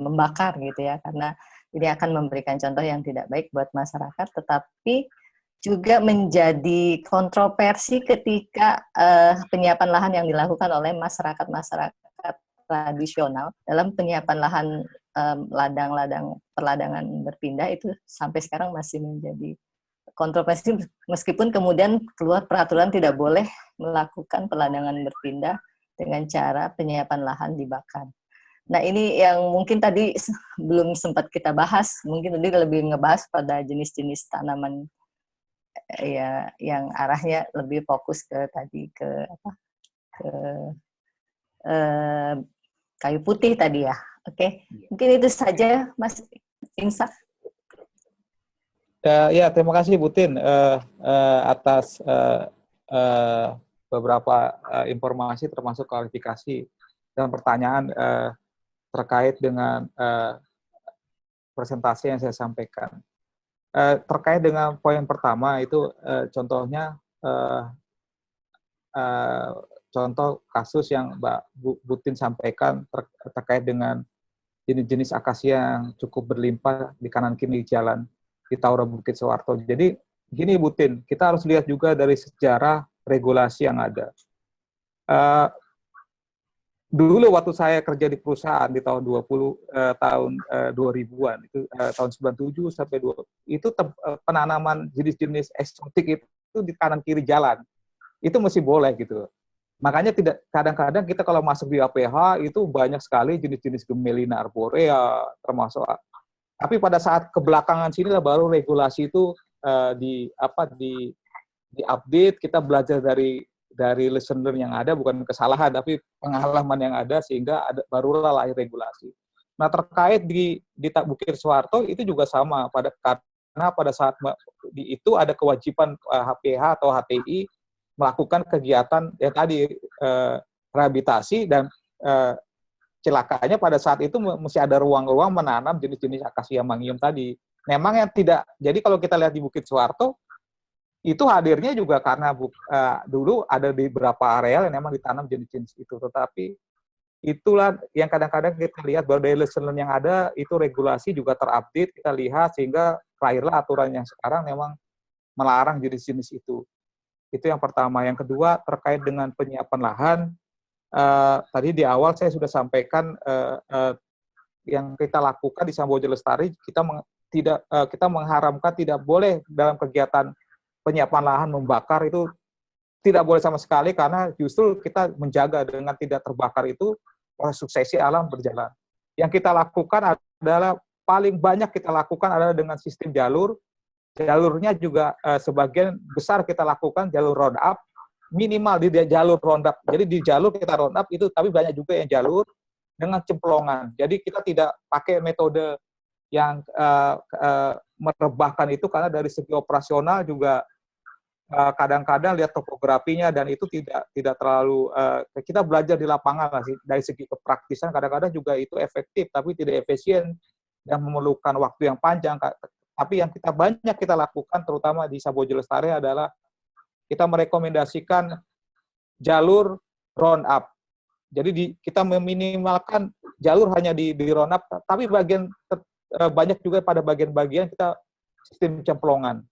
membakar gitu ya, karena ini akan memberikan contoh yang tidak baik buat masyarakat, tetapi juga menjadi kontroversi ketika penyiapan lahan yang dilakukan oleh masyarakat tradisional dalam penyiapan lahan perladangan berpindah itu sampai sekarang masih menjadi kontroversi meskipun kemudian keluar peraturan tidak boleh melakukan perladangan berpindah dengan cara penyiapan lahan dibakar. Nah ini yang mungkin tadi belum sempat kita bahas, mungkin tadi lebih ngebahas pada jenis-jenis tanaman ya yang arahnya lebih fokus ke kayu putih tadi ya. Oke, mungkin itu saja Mas Imsak. Ya terima kasih Bu Tin atas beberapa informasi termasuk klarifikasi dan pertanyaan terkait dengan presentasi yang saya sampaikan. Terkait dengan poin pertama itu contohnya contoh kasus yang Mbak Butin sampaikan terkait dengan jenis-jenis akasia yang cukup berlimpah di kanan kiri jalan di Taura Bukit Soeharto. Jadi gini Butin, kita harus lihat juga dari sejarah regulasi yang ada. Dulu waktu saya kerja di perusahaan di tahun 2000-an itu tahun 97 sampai 2 itu penanaman jenis-jenis eksotik itu di kanan kiri jalan itu masih boleh gitu. Makanya tidak kadang-kadang kita kalau masuk di APH itu banyak sekali jenis-jenis Gemelina arborea termasuk Tapi pada saat kebelakangan sini lah baru regulasi itu di update, kita belajar dari lesson learn yang ada, bukan kesalahan tapi pengalaman yang ada, sehingga barulah lahir regulasi. Nah, terkait di Bukit Soeharto itu juga sama, karena pada saat itu ada kewajiban HPH atau HTI melakukan kegiatan yang tadi rehabilitasi, dan celakanya pada saat itu mesti ada ruang-ruang menanam jenis-jenis akasia mangium tadi. Memang yang tidak, jadi kalau kita lihat di Bukit Soeharto, itu hadirnya juga karena dulu ada di beberapa areal yang memang ditanam jenis-jenis itu. Tetapi itulah yang kadang-kadang kita lihat bahwa dari lesson learn yang ada, itu regulasi juga terupdate, kita lihat, sehingga lahirlah aturan yang sekarang memang melarang jenis-jenis itu. Itu yang pertama. Yang kedua, terkait dengan penyiapan lahan, tadi di awal saya sudah sampaikan yang kita lakukan di Samboja Lestari, kita mengharamkan tidak boleh dalam kegiatan penyiapan lahan membakar, itu tidak boleh sama sekali, karena justru kita menjaga dengan tidak terbakar itu proses suksesi alam berjalan. Yang kita lakukan adalah, paling banyak kita lakukan adalah dengan sistem jalurnya juga sebagian besar kita lakukan jalur roundup, minimal di jalur roundup. Jadi di jalur kita roundup itu, tapi banyak juga yang jalur dengan cemplongan. Jadi kita tidak pakai metode yang merebahkan itu, karena dari segi operasional juga kadang-kadang lihat topografinya, dan itu tidak terlalu, kita belajar di lapangan lah, dari segi kepraktisan kadang-kadang juga itu efektif tapi tidak efisien dan memerlukan waktu yang panjang. Tapi yang banyak kita lakukan terutama di Samboja Lestari adalah kita merekomendasikan jalur round up. Jadi kita meminimalkan jalur hanya di round up, tapi banyak juga pada bagian-bagian kita sistem cemplongan,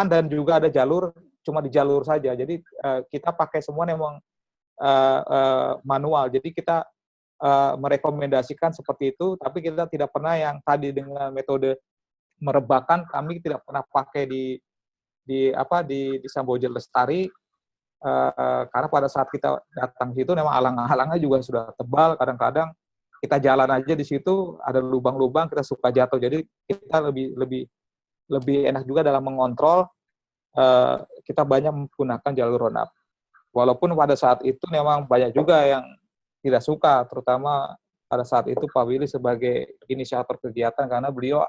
dan juga ada jalur cuma di jalur saja. Jadi kita pakai semua memang manual. Jadi kita merekomendasikan seperti itu, tapi kita tidak pernah yang tadi dengan metode merebahkan, kami tidak pernah pakai di Samboja Lestari, karena pada saat kita datang situ memang alang-alangnya juga sudah tebal. Kadang-kadang kita jalan aja di situ ada lubang-lubang, kita suka jatuh. Jadi kita lebih enak juga dalam mengontrol, kita banyak menggunakan jalur round up. Walaupun pada saat itu memang banyak juga yang tidak suka, terutama pada saat itu Pak Willy sebagai inisiator kegiatan, karena beliau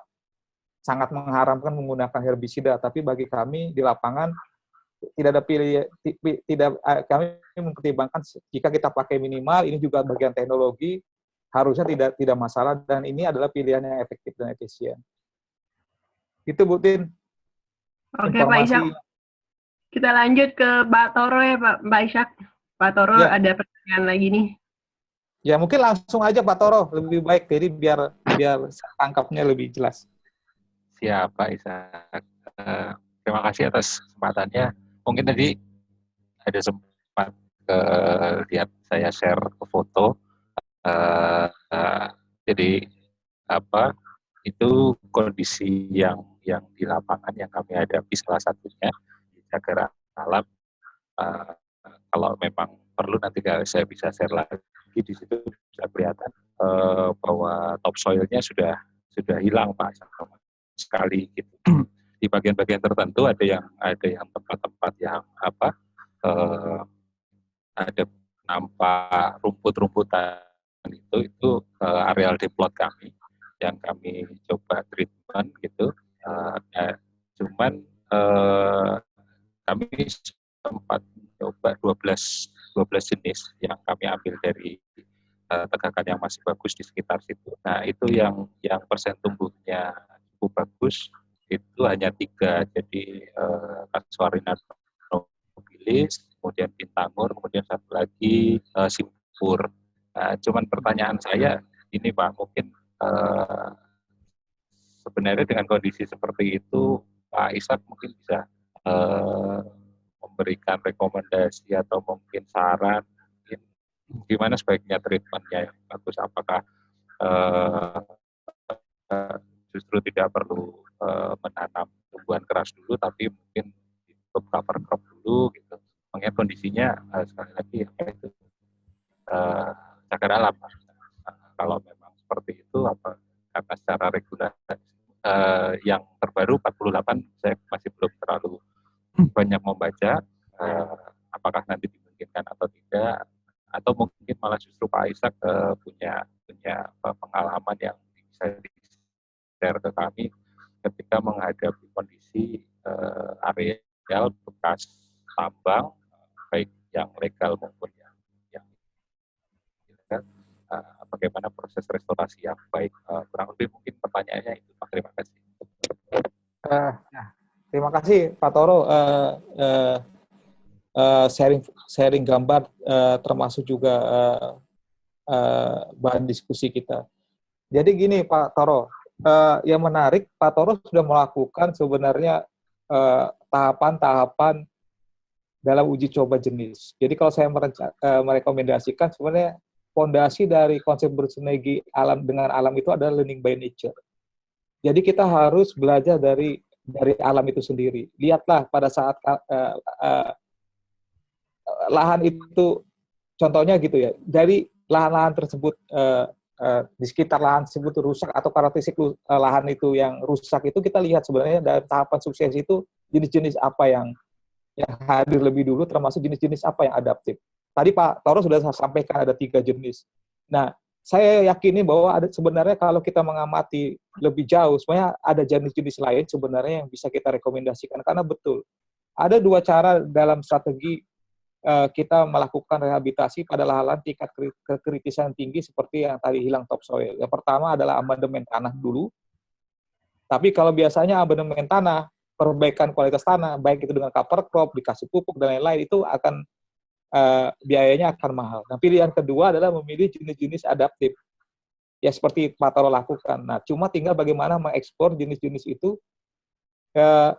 sangat mengharamkan menggunakan herbisida. Tapi bagi kami di lapangan tidak ada kami mempertimbangkan jika kita pakai minimal, ini juga bagian teknologi, harusnya tidak masalah, dan ini adalah pilihan yang efektif dan efisien. Itu Bu Tin. Oke, Pak Ishak. Kita lanjut ke Pak Toro ya, Pak Ishak. Pak Toro ya. Ada pertanyaan lagi nih. Ya, mungkin langsung aja Pak Toro, lebih baik, jadi biar tangkapnya lebih jelas. Siap, Pak Ishak. Terima kasih atas kesempatannya. Mungkin tadi ada sempat lihat saya share ke foto. Jadi itu kondisi yang di lapangan yang kami hadapi, salah satunya di Cagar Alam. Kalau memang perlu nanti saya bisa share lagi, di situ bisa kelihatan bahwa topsoilnya sudah hilang Pak, sama sekali gitu. Di bagian-bagian tertentu ada yang tempat-tempat yang ada nampak rumput-rumputan, itu areal diplot kami yang kami coba treatment gitu. Cuman kami sempat coba 12 jenis yang kami ambil dari tegakan yang masih bagus di sekitar situ. Nah, itu yang persen tumbuhnya cukup bagus itu hanya 3. Jadi Casuarina nobilis, kemudian Pintangur, kemudian satu lagi Simpur. Cuman pertanyaan saya ini Pak, mungkin sebenarnya dengan kondisi seperti itu Pak Ishak mungkin bisa memberikan rekomendasi atau mungkin saran gimana sebaiknya treatmentnya yang bagus. Apakah justru tidak perlu menanam tumbuhan keras dulu, tapi mungkin ditutup cover crop dulu gitu. Mengingat kondisinya sekali lagi itu cagar alam. Kalau memang seperti itu, apa secara reguler. Yang terbaru 48 saya masih belum terlalu banyak membaca, apakah nanti dimungkinkan atau tidak, atau mungkin malah justru Pak Ishak punya pengalaman yang bisa di-share ke kami ketika menghadapi kondisi areal bekas tambang, baik yang legal maupun yang ilegal, bagaimana proses restorasi yang baik. Kurang lebih mungkin pertanyaannya itu, Pak. Terima kasih. Terima kasih Pak Toro, sharing gambar, termasuk juga bahan diskusi kita. Jadi gini Pak Toro, yang menarik Pak Toro sudah melakukan sebenarnya tahapan-tahapan dalam uji coba jenis. Jadi kalau saya merekomendasikan sebenarnya fondasi dari konsep bersinergi alam dengan alam itu adalah learning by nature. Jadi kita harus belajar dari alam itu sendiri. Lihatlah pada saat lahan itu, contohnya gitu ya, dari lahan-lahan tersebut, di sekitar lahan tersebut rusak atau karakteristik lahan itu yang rusak itu kita lihat sebenarnya dari tahapan sukses itu jenis-jenis apa yang hadir lebih dulu, termasuk jenis-jenis apa yang adaptif. Tadi Pak Toro sudah sampaikan ada 3 jenis. Nah, saya yakini bahwa sebenarnya kalau kita mengamati lebih jauh, sebenarnya ada jenis-jenis lain sebenarnya yang bisa kita rekomendasikan. Karena betul, ada 2 cara dalam strategi kita melakukan rehabilitasi pada lahan tingkat kekritisan tinggi seperti yang tadi hilang topsoil. Yang pertama adalah amandemen tanah dulu. Tapi kalau biasanya amandemen tanah, perbaikan kualitas tanah, baik itu dengan cover crop, dikasih pupuk, dan lain-lain, itu akan biayanya akan mahal. Nah, pilihan kedua adalah memilih jenis-jenis adaptif. Ya seperti Pak Toro lakukan. Nah, cuma tinggal bagaimana mengekspor jenis-jenis itu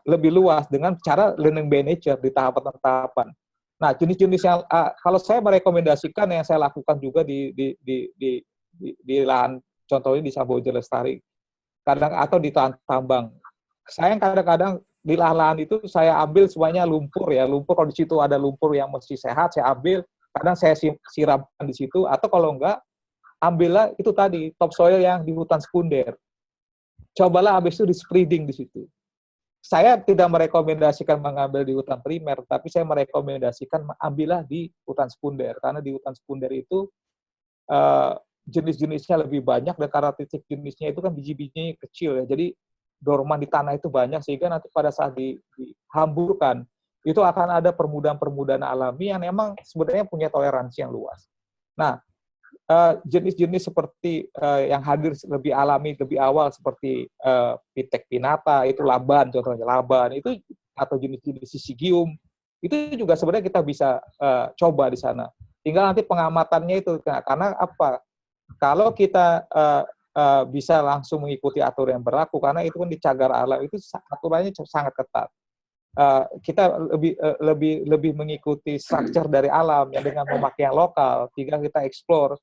lebih luas dengan cara learning by nature di tahapan-tahapan. Nah, jenis-jenis yang kalau saya merekomendasikan yang saya lakukan juga di lahan, contohnya di Samboja Lestari, kadang atau di tambang. Saya kadang-kadang di lahan itu saya ambil semuanya lumpur ya, lumpur kalau di situ ada lumpur yang masih sehat saya ambil, kadang saya siramkan di situ, atau kalau enggak ambillah itu tadi topsoil yang di hutan sekunder, cobalah habis itu di spreading di situ. Saya tidak merekomendasikan mengambil di hutan primer, tapi saya merekomendasikan ambillah di hutan sekunder, karena di hutan sekunder itu jenis-jenisnya lebih banyak dan karakteristik jenisnya itu kan biji-bijinya kecil ya, jadi dorman di tanah itu banyak, sehingga nanti pada saat dihamburkan, itu akan ada permudahan-permudahan alami yang memang sebenarnya punya toleransi yang luas. Nah, jenis-jenis seperti yang hadir lebih alami, lebih awal, seperti pitek pinata, itu laban, contohnya laban, itu atau jenis-jenis sisigium, itu juga sebenarnya kita bisa coba di sana. Tinggal nanti pengamatannya itu, karena apa? Kalau kita bisa langsung mengikuti aturan yang berlaku, karena itu kan di cagar alam itu aturannya sangat ketat. Kita lebih mengikuti structure dari alam yang dengan memakai yang lokal, tinggal kita explore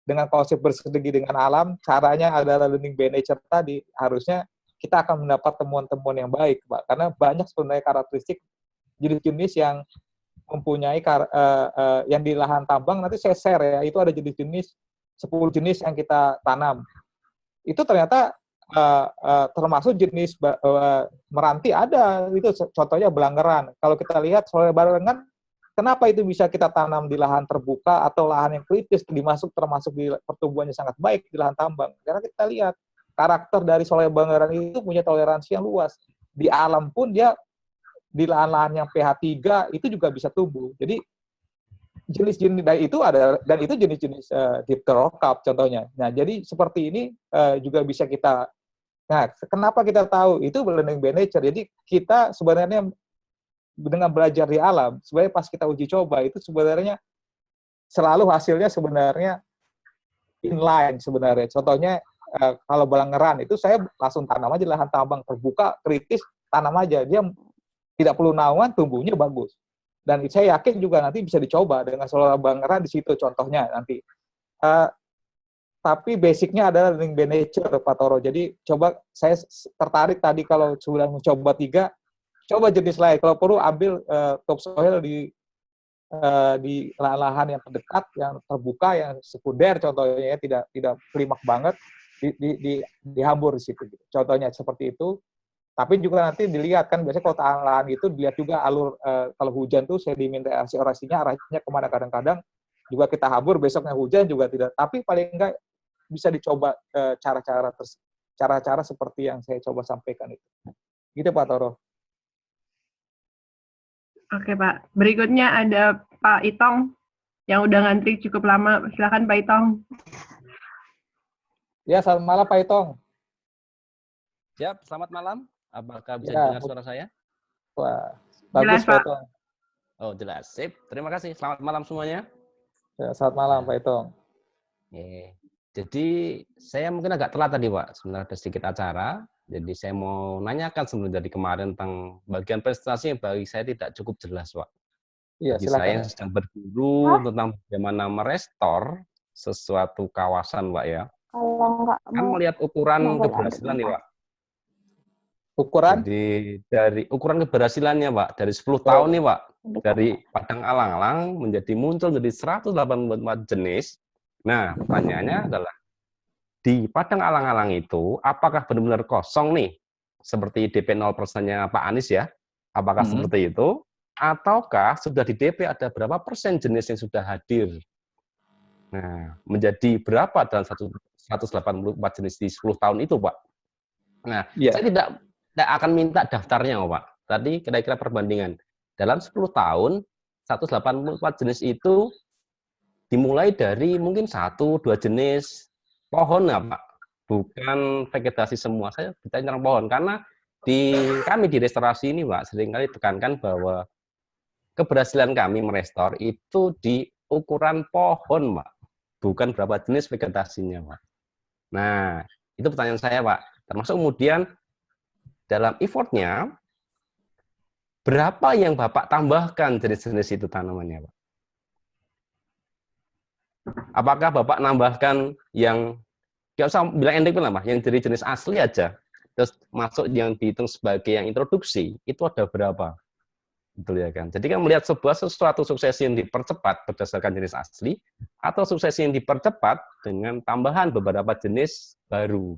dengan konsep bersinergi dengan alam. Caranya adalah learning by nature tadi. Harusnya kita akan mendapat temuan-temuan yang baik, Pak, karena banyak sebenarnya karakteristik jenis-jenis yang mempunyai yang di lahan tambang. Nanti saya share ya, itu ada jenis-jenis 10 jenis yang kita tanam. Itu ternyata termasuk jenis meranti ada, itu contohnya belangeran. Kalau kita lihat soal belangeran, kenapa itu bisa kita tanam di lahan terbuka atau lahan yang kritis, termasuk di pertumbuhannya sangat baik di lahan tambang? Karena kita lihat karakter dari soal belangeran itu punya toleransi yang luas. Di alam pun dia di lahan-lahan yang pH 3 itu juga bisa tumbuh. Jadi jenis-jenis dan itu jenis-jenis dipterokap contohnya. Nah, jadi seperti ini juga bisa kita. Nah, kenapa kita tahu itu learning by nature? Jadi kita sebenarnya dengan belajar di alam, sebenarnya pas kita uji coba itu sebenarnya selalu hasilnya sebenarnya inline sebenarnya. Contohnya kalau belangeran itu saya langsung tanam aja lahan tambang terbuka kritis, tanam aja, dia tidak perlu naungan, tumbuhnya bagus. Dan saya yakin juga nanti bisa dicoba dengan solar belangeran di situ contohnya nanti. Tapi basicnya adalah learning by nature, Pak Toro. Jadi coba, saya tertarik tadi kalau sudah mencoba 3, coba jenis lain. Kalau perlu ambil topsoil di lahan yang terdekat, yang terbuka, yang sekunder contohnya, tidak primak banget. dihambur di situ. Contohnya seperti itu. Tapi juga nanti dilihat kan biasanya kalau lahan itu dilihat juga alur kalau hujan tuh sedimentasi erosinya arahnya kemana, kadang-kadang juga kita hambur besoknya hujan juga tidak. Tapi paling enggak bisa dicoba cara-cara seperti yang saya coba sampaikan itu. Gitu Pak Toro. Oke Pak. Berikutnya ada Pak Itong yang udah ngantri cukup lama. Silakan Pak Itong. Ya, selamat malam Pak Itong. Siap, selamat malam. Apakah bisa Ya. dengar suara saya? Wah, bagus Jelas, Pak Pak. Itong. Oh, jelas. Sip. Terima kasih. Selamat malam semuanya. Ya, selamat malam Pak Itong. Jadi, saya mungkin agak telat tadi, Pak. Sebenarnya ada sedikit acara. Jadi, saya mau nanyakan sebenarnya dari kemarin tentang bagian presentasi yang bagi saya tidak cukup jelas, Pak. Iya, Jadi, silakan. saya sedang berguru tentang bagaimana merestore sesuatu kawasan, Pak, ya. Kalau nggak Kan mau melihat ukuran nongol keberhasilan nih, Pak. Ukuran? Jadi dari ukuran keberhasilannya, Pak, dari 10 tahun nih, Pak, dari padang alang-alang muncul menjadi 184 jenis. Nah, pertanyaannya adalah di padang alang-alang itu apakah benar-benar kosong nih? Seperti DP 0%-nya Pak Anies ya? Apakah seperti itu? Ataukah sudah di DP ada berapa persen jenis yang sudah hadir? Nah, menjadi berapa dalam 184 jenis di 10 tahun itu, Pak? Nah, saya tidak akan minta daftarnya, Pak. Tadi kira-kira perbandingan. Dalam 10 tahun, 184 jenis itu dimulai dari mungkin 1-2 jenis pohon, ya, Pak. Bukan vegetasi semua. Saya bicara tentang pohon. Karena kami di restorasi ini, Pak, seringkali tekankan bahwa keberhasilan kami merestor itu di ukuran pohon, Pak. Bukan berapa jenis vegetasinya, Pak. Nah, itu pertanyaan saya, Pak. Termasuk kemudian dalam effortnya, berapa yang Bapak tambahkan jenis-jenis itu tanamannya, Pak? Apakah Bapak nambahkan yang, nggak usah bilang endemik lah, Pak, yang dari jenis asli aja, terus masuk yang dihitung sebagai yang introduksi, itu ada berapa? Betul ya kan? Jadi kan melihat sesuatu suksesi yang dipercepat berdasarkan jenis asli, atau suksesi yang dipercepat dengan tambahan beberapa jenis baru.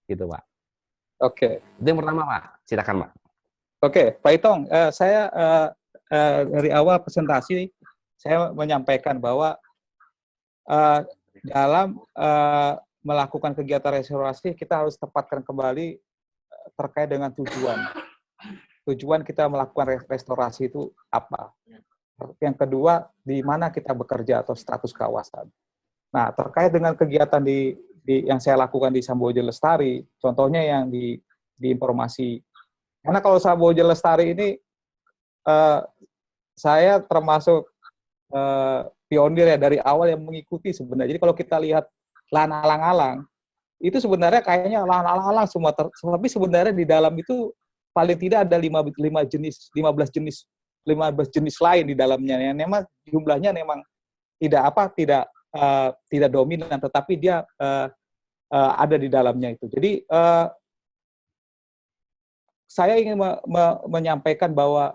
Gitu, Pak. Oke. Itu yang pertama, Pak. Silakan, Pak. Oke, Pak Itong, saya dari awal presentasi saya menyampaikan bahwa dalam melakukan kegiatan restorasi kita harus tepatkan kembali terkait dengan tujuan. Tujuan kita melakukan restorasi itu apa? Yang kedua, di mana kita bekerja atau status kawasan. Nah, terkait dengan kegiatan yang saya lakukan di Samboja Lestari, contohnya yang di informasi. Karena kalau Samboja Lestari ini, saya termasuk pionir ya dari awal yang mengikuti sebenarnya. Jadi kalau kita lihat lahan alang-alang, itu sebenarnya kayaknya lahan alang-alang semua, tapi sebenarnya di dalam itu paling tidak ada 15 jenis lain di dalamnya. Yang memang jumlahnya memang tidak dominan, tetapi dia ada di dalamnya itu. Jadi saya ingin menyampaikan bahwa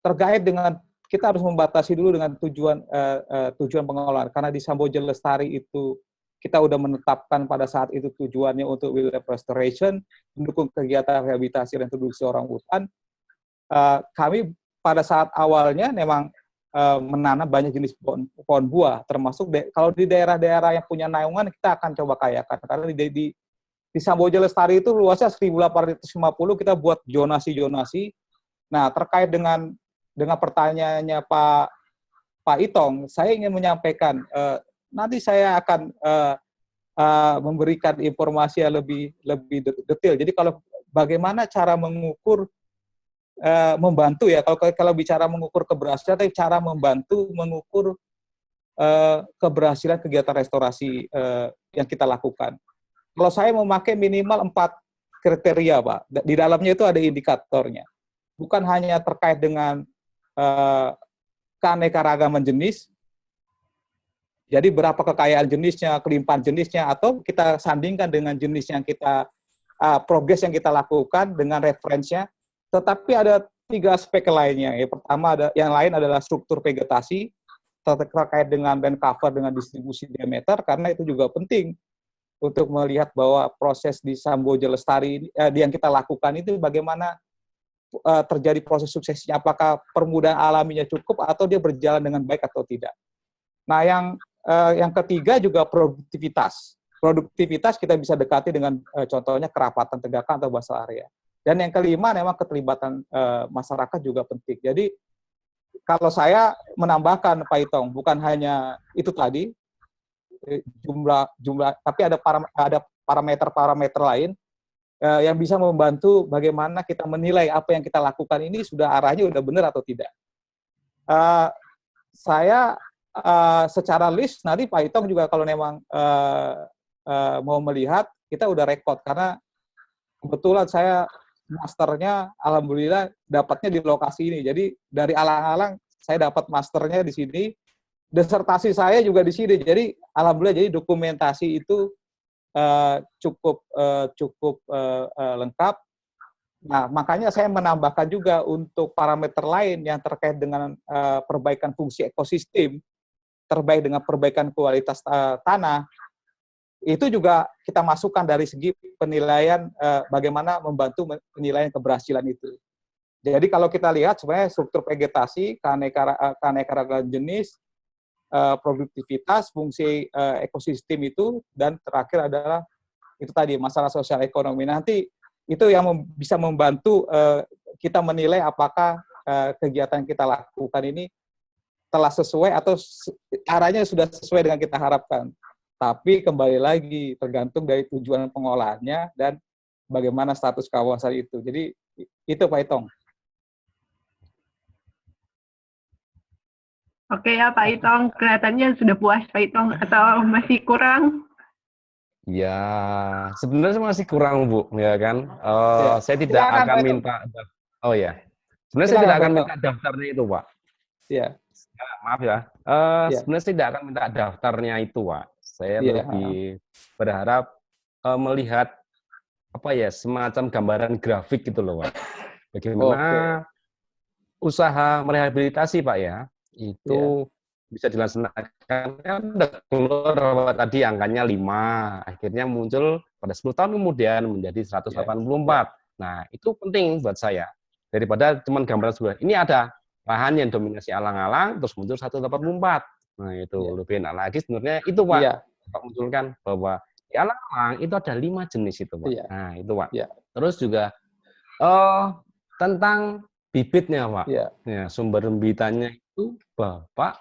terkait dengan kita harus membatasi dulu dengan tujuan pengelolaan. Karena di Samboja Lestari itu kita udah menetapkan pada saat itu tujuannya untuk wildlife restoration, mendukung kegiatan rehabilitasi dan introduksi orang hutan. Kami pada saat awalnya memang menanam banyak jenis pohon buah, termasuk kalau di daerah-daerah yang punya naungan kita akan coba kayakan. Karena di Samboja Lestari itu luasnya 1.850, kita buat zonasi-zonasi. Nah, terkait dengan pertanyaannya Pak Itong, saya ingin menyampaikan, nanti saya akan memberikan informasi yang lebih detail. Jadi kalau bagaimana cara mengukur, membantu ya, kalau bicara mengukur keberhasilan, tapi cara membantu mengukur keberhasilan kegiatan restorasi yang kita lakukan. Kalau saya memakai minimal 4 kriteria, Pak. Di dalamnya itu ada indikatornya. Bukan hanya terkait dengan keanekaragaman jenis, jadi berapa kekayaan jenisnya, kelimpahan jenisnya, atau kita sandingkan dengan jenis yang kita, progres yang kita lakukan dengan referensinya. Tetapi ada 3 aspek lainnya. Yang pertama, yang lain adalah struktur vegetasi, terkait dengan band cover, dengan distribusi diameter, karena itu juga penting. untuk melihat bahwa proses di Samboja Lestari yang kita lakukan itu bagaimana terjadi proses suksesnya, apakah permudahan alaminya cukup atau dia berjalan dengan baik atau tidak. Nah, yang ketiga juga produktivitas. Produktivitas kita bisa dekati dengan contohnya kerapatan tegakan atau basal area. Dan yang kelima memang keterlibatan masyarakat juga penting. Jadi kalau saya menambahkan Pak Itong, bukan hanya itu tadi jumlah, tapi ada parameter-parameter lain yang bisa membantu bagaimana kita menilai apa yang kita lakukan ini sudah arahnya sudah benar atau tidak. Saya secara list nanti Pak Itong juga kalau memang mau melihat, kita udah rekod karena kebetulan saya masternya alhamdulillah dapatnya di lokasi ini. Jadi dari alang-alang saya dapat masternya di sini, disertasi saya juga di sini. Jadi alhamdulillah jadi dokumentasi itu cukup lengkap. Nah, makanya saya menambahkan juga untuk parameter lain yang terkait dengan perbaikan fungsi ekosistem, terbaik dengan perbaikan kualitas tanah, itu juga kita masukkan dari segi penilaian bagaimana membantu penilaian keberhasilan itu. Jadi kalau kita lihat sebenarnya struktur vegetasi, keanekaragaman jenis, produktivitas, fungsi ekosistem itu, dan terakhir adalah itu tadi masalah sosial ekonomi. Nanti itu yang bisa membantu kita menilai apakah kegiatan yang kita lakukan ini telah sesuai atau arahnya sudah sesuai dengan kita harapkan. Tapi kembali lagi tergantung dari tujuan pengolahannya dan bagaimana status kawasan itu. Jadi itu Pak Itong. Oke ya Pak Itong, kelihatannya sudah puas Pak Itong atau masih kurang? Ya, sebenarnya masih kurang Bu, ya kan? Saya tidak Silakan, akan Pak minta. Oh ya, sebenarnya saya Silakan, tidak akan Pak minta daftarnya itu Pak. Iya. Maaf ya. Ya. Sebenarnya saya tidak akan minta daftarnya itu Pak. Saya Iya. lebih berharap melihat apa ya semacam gambaran grafik gitu loh Pak. Bagaimana usaha merehabilitasi Pak ya itu bisa dilaksanakan, kan udah keluar tadi angkanya 5, akhirnya muncul pada 10 tahun kemudian menjadi 184. Nah, itu penting buat saya. Daripada cuma gambaran sebuah, ini ada lahan yang dominasi alang-alang, terus muncul 184. Nah, itu lebih enak lagi sebenarnya itu Pak. Pak munculkan bahwa di alang-alang itu ada 5 jenis itu Pak. Nah, itu Pak. Terus juga tentang bibitnya Pak. Ya, sumber bibitannya itu Bapak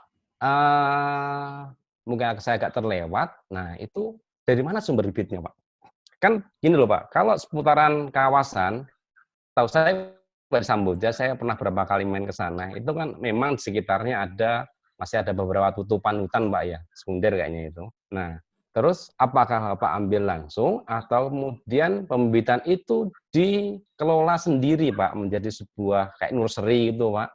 mungkin saya agak terlewat. Nah, itu dari mana sumber bibitnya, Pak? Kan gini loh, Pak. Kalau seputaran kawasan, tahu saya dari Samboja, saya pernah berapa kali main ke sana. Itu kan memang di sekitarnya masih ada beberapa tutupan hutan, Pak ya, sekunder kayaknya itu. Nah, terus apakah Bapak ambil langsung atau kemudian pembibitan itu dikelola sendiri, Pak, menjadi sebuah kayak nursery gitu, Pak?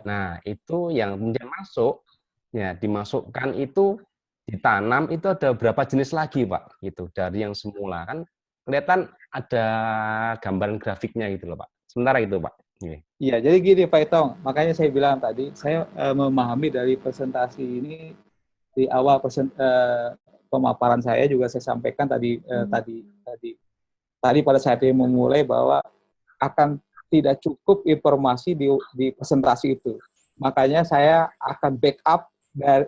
Nah, itu yang kemudian masuk, ya dimasukkan itu, ditanam itu ada berapa jenis lagi, Pak? Gitu, dari yang semula. Kan kelihatan ada gambaran grafiknya gitu loh, Pak. Sementara itu, Pak. Iya, jadi gini Pak Itong, makanya saya bilang tadi, saya memahami dari presentasi ini, di awal pemaparan saya juga saya sampaikan tadi pada saat ini memulai bahwa akan tidak cukup informasi di presentasi itu. Makanya saya akan backup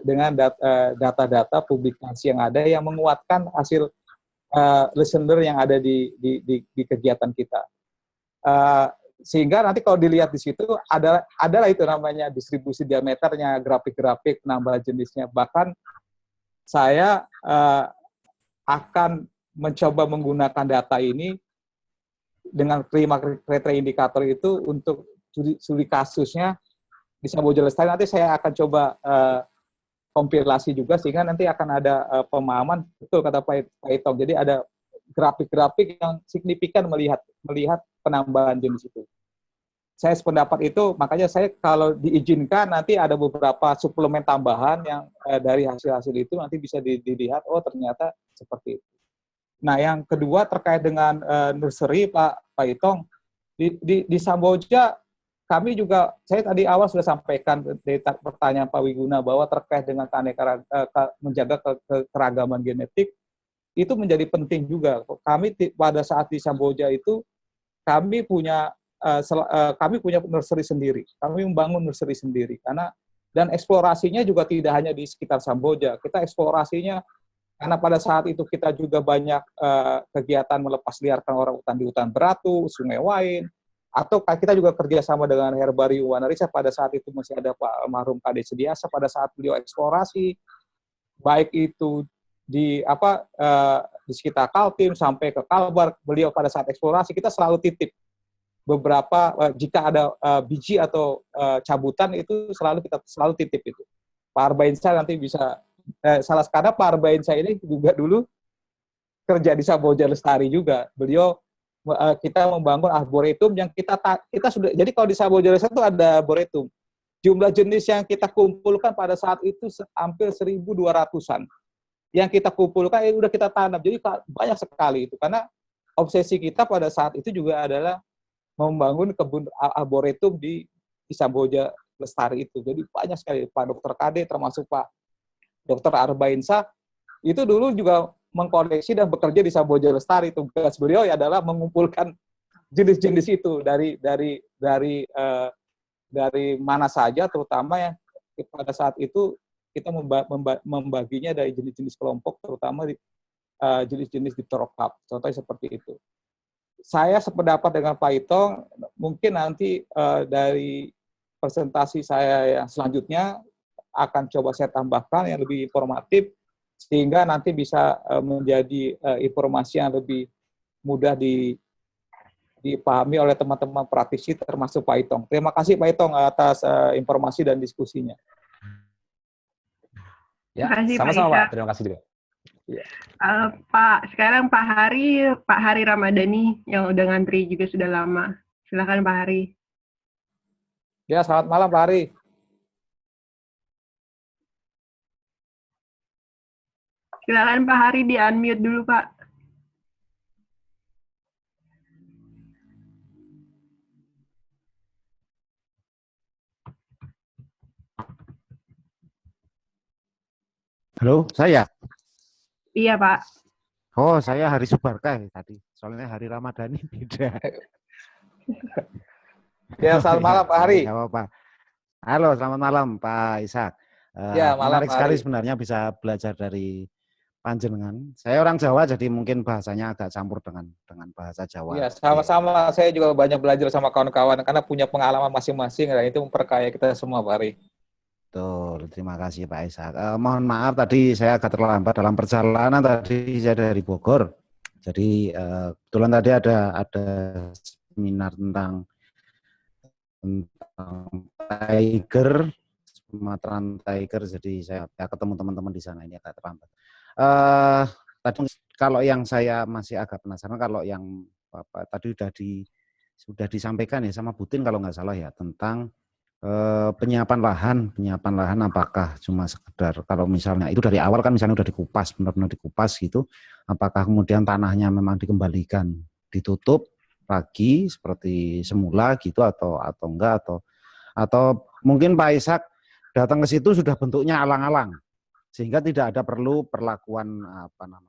dengan data-data publikasi yang ada yang menguatkan hasil listener yang ada di kegiatan kita. Sehingga nanti kalau dilihat di situ adalah itu namanya distribusi diameternya, grafik-grafik, penambahan jenisnya. Bahkan saya akan mencoba menggunakan data ini dengan 5 kriteria indikator itu untuk studi kasusnya di Samboja Lestari. Nanti saya akan coba kompilasi juga sehingga nanti akan ada pemahaman, betul kata Pak Itong. Jadi ada grafik-grafik yang signifikan melihat penambahan jenis itu. Saya sependapat itu, makanya saya kalau diizinkan nanti ada beberapa suplemen tambahan yang dari hasil-hasil itu nanti bisa dilihat, oh ternyata seperti itu. Nah, yang kedua terkait dengan nursery, Pak Itong, di Samboja kami juga, saya tadi awal sudah sampaikan dari pertanyaan Pak Wiguna bahwa terkait dengan menjaga keragaman genetik, itu menjadi penting juga. Kami pada saat di Samboja itu kami punya nursery sendiri. Kami membangun nursery sendiri dan eksplorasinya juga tidak hanya di sekitar Samboja. Kita eksplorasinya karena pada saat itu kita juga banyak kegiatan melepas liarkan orang hutan di hutan Beratu, Sungai Wain, atau kita juga kerjasama dengan Herbarium Wanarisa. Pada saat itu masih ada Pak almarhum Kade Sediasa. Pada saat beliau eksplorasi, baik itu di sekitar Kaltim sampai ke Kalbar, beliau pada saat eksplorasi kita selalu titip beberapa jika ada biji atau cabutan itu kita selalu titip itu. Pak Arbainsa nanti bisa karena Pak Arbainsa ini juga dulu kerja di Samboja Lestari juga. Beliau kita membangun arboretum yang kita sudah, jadi kalau di Samboja Lestari itu ada arboretum. Jumlah jenis yang kita kumpulkan pada saat itu hampir 1.200-an. Yang kita kumpulkan udah kita tanam. Jadi banyak sekali itu karena obsesi kita pada saat itu juga adalah membangun kebun arboretum di Samboja Lestari itu. Jadi banyak sekali Pak Dr. Kade termasuk Pak Dr. Arbainsa itu dulu juga mengkoleksi dan bekerja di Samboja Lestari. Tugas beliau adalah mengumpulkan jenis-jenis itu dari mana saja, terutama yang pada saat itu kita membaginya dari jenis-jenis kelompok, terutama jenis-jenis di Torokap. Contohnya seperti itu. Saya sependapat dengan Pak Itong, mungkin nanti dari presentasi saya yang selanjutnya akan coba saya tambahkan yang lebih informatif, sehingga nanti bisa menjadi informasi yang lebih mudah dipahami oleh teman-teman praktisi termasuk Pak Itong. Terima kasih Pak Itong atas informasi dan diskusinya. Ya, sama-sama Pak. Terima kasih juga. Ya. Pak, sekarang Pak Hari Ramadhani yang udah ngantri juga sudah lama. Silakan Pak Hari. Ya, selamat malam Pak Hari. Silakan Pak Hari di-unmute dulu Pak. Halo, saya? Iya, Pak. Oh, saya Hari Subarka tadi. Soalnya Hari Ramadhani beda. Ya, selamat malam Pak Hari. Halo, selamat malam Pak Ishak. Ya, malam menarik sekali sebenarnya bisa belajar dari panjenengan. Saya orang Jawa, jadi mungkin bahasanya agak campur dengan bahasa Jawa. Ya, sama-sama. Saya juga banyak belajar sama kawan-kawan karena punya pengalaman masing-masing dan itu memperkaya kita semua, Pak Hari. Betul, terima kasih Pak Ishak. Mohon maaf tadi saya agak terlambat dalam perjalanan, tadi saya dari Bogor. Jadi kebetulan tadi ada seminar tentang Tiger, Sumatran Tiger, jadi saya ketemu teman-teman di sana, ini agak terlambat. Tadi kalau yang saya masih agak penasaran, kalau yang tadi sudah disampaikan ya sama Butin kalau nggak salah ya, tentang penyiapan lahan apakah cuma sekedar, kalau misalnya itu dari awal kan misalnya udah dikupas, benar-benar dikupas gitu, apakah kemudian tanahnya memang dikembalikan, ditutup lagi seperti semula gitu atau enggak, atau mungkin Pak Ishak datang ke situ sudah bentuknya alang-alang sehingga tidak ada perlu perlakuan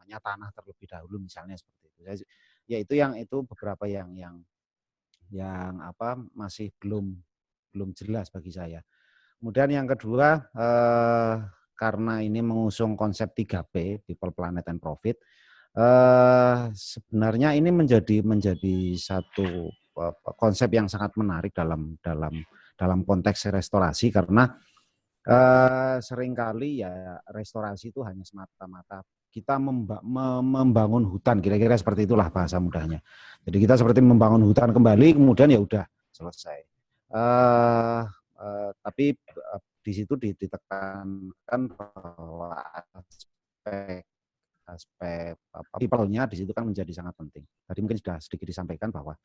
tanah terlebih dahulu misalnya seperti itu. Ya itu beberapa yang masih belum jelas bagi saya. Kemudian yang kedua, karena ini mengusung konsep 3P, People, Planet, and Profit, sebenarnya ini menjadi satu konsep yang sangat menarik dalam konteks restorasi, karena seringkali ya restorasi itu hanya semata-mata kita membangun hutan, kira-kira seperti itulah bahasa mudahnya. Jadi kita seperti membangun hutan kembali, kemudian ya udah selesai. Tapi di situ ditekankan bahwa aspek people-nya di situ kan menjadi sangat penting. Tadi mungkin sudah sedikit disampaikan bahwa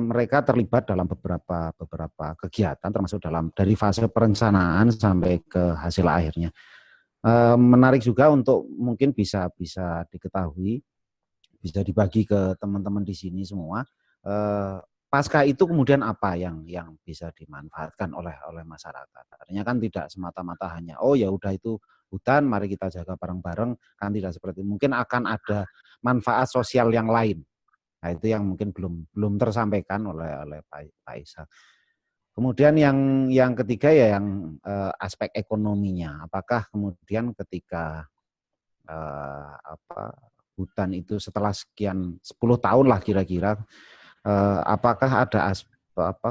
mereka terlibat dalam beberapa kegiatan, termasuk dari fase perencanaan sampai ke hasil akhirnya. Menarik juga untuk mungkin bisa diketahui, bisa dibagi ke teman-teman di sini semua. pasca itu kemudian apa yang bisa dimanfaatkan oleh masyarakat. Artinya kan tidak semata-mata hanya oh ya udah itu hutan, mari kita jaga bareng-bareng, kan tidak seperti itu. Mungkin akan ada manfaat sosial yang lain. Nah, itu yang mungkin belum tersampaikan oleh Pak Ishak. Kemudian yang ketiga ya yang aspek ekonominya. Apakah kemudian ketika hutan itu setelah sekian 10 tahun lah kira-kira, apakah ada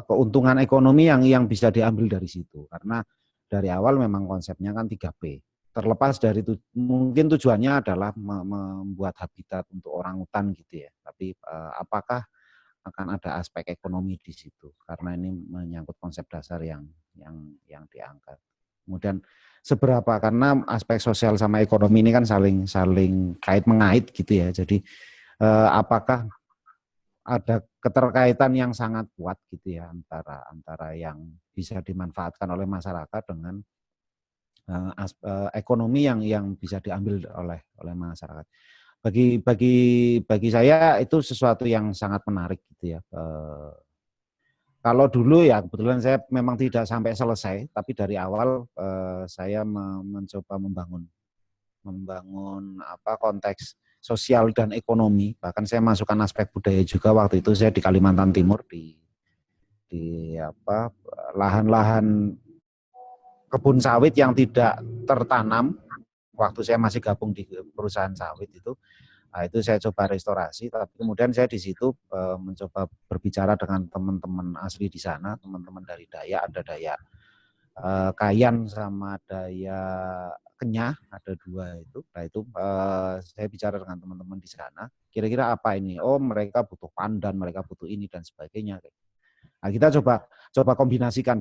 keuntungan ekonomi yang bisa diambil dari situ? Karena dari awal memang konsepnya kan 3P. Terlepas dari mungkin tujuannya adalah membuat habitat untuk orangutan gitu ya. Tapi apakah akan ada aspek ekonomi di situ? Karena ini menyangkut konsep dasar yang diangkat. Kemudian seberapa, karena aspek sosial sama ekonomi ini kan saling kait mengait gitu ya. Jadi apakah ada keterkaitan yang sangat kuat gitu ya antara yang bisa dimanfaatkan oleh masyarakat dengan ekonomi yang bisa diambil oleh masyarakat. Bagi saya itu sesuatu yang sangat menarik gitu ya. Kalau dulu ya kebetulan saya memang tidak sampai selesai, tapi dari awal saya mencoba membangun konteks sosial dan ekonomi. Bahkan saya masukkan aspek budaya juga. Waktu itu saya di Kalimantan Timur di lahan-lahan kebun sawit yang tidak tertanam. Waktu saya masih gabung di perusahaan sawit itu. Nah, itu saya coba restorasi, tapi kemudian saya di situ mencoba berbicara dengan teman-teman asli di sana, teman-teman dari Dayak, ada Dayak Kayan sama Dayak Kenyah, ada dua itu. Nah itu saya bicara dengan teman-teman di sana, kira-kira apa ini? Oh mereka butuh pandan, mereka butuh ini dan sebagainya. Nah kita coba kombinasikan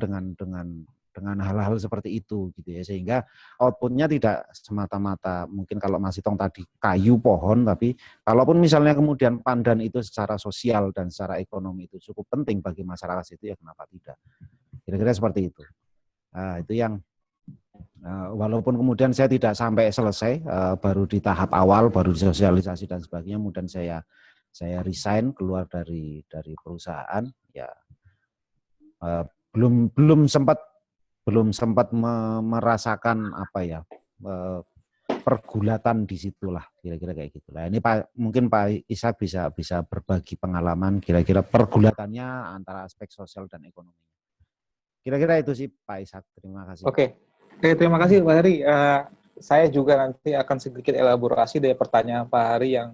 dengan hal-hal seperti itu gitu ya, sehingga outputnya tidak semata-mata mungkin kalau Mas Itong tadi kayu pohon, tapi kalaupun misalnya kemudian pandan itu secara sosial dan secara ekonomi itu cukup penting bagi masyarakat itu, ya kenapa tidak, kira-kira seperti itu. Nah, itu yang walaupun kemudian saya tidak sampai selesai, baru di tahap awal, baru disosialisasi dan sebagainya, kemudian saya resign keluar dari perusahaan, ya belum sempat merasakan pergulatan di situlah, kira-kira kayak gitulah. Ini mungkin Pak Ishak bisa berbagi pengalaman kira-kira pergulatannya antara aspek sosial dan ekonomi. Kira-kira itu sih Pak Ishak. Terima kasih. Oke, terima kasih Pak Hari. Saya juga nanti akan sedikit elaborasi dari pertanyaan Pak Hari yang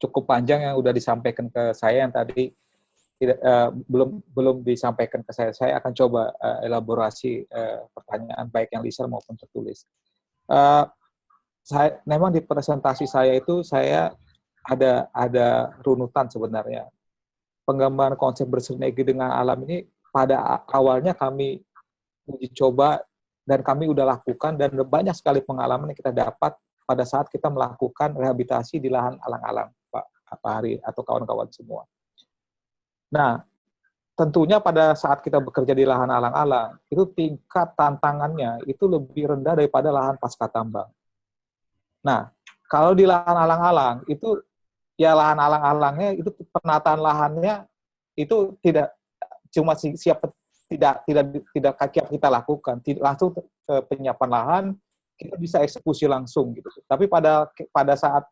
cukup panjang yang udah disampaikan ke saya, yang tadi belum disampaikan ke saya. Saya akan coba elaborasi pertanyaan baik yang lisan maupun tertulis. Saya memang di presentasi saya itu saya ada runutan sebenarnya. Penggambaran konsep bersinergi dengan alam ini pada awalnya kami uji coba dan kami udah lakukan, dan banyak sekali pengalaman yang kita dapat pada saat kita melakukan rehabilitasi di lahan alang-alang, Pak Hari atau kawan-kawan semua. Nah, tentunya pada saat kita bekerja di lahan alang-alang, itu tingkat tantangannya itu lebih rendah daripada lahan pasca tambang. Nah, kalau di lahan alang-alang, itu ya lahan alang-alangnya itu penataan lahannya itu tidak cuma tidak kita lakukan, langsung ke penyiapan lahan, kita bisa eksekusi langsung gitu. Tapi pada saat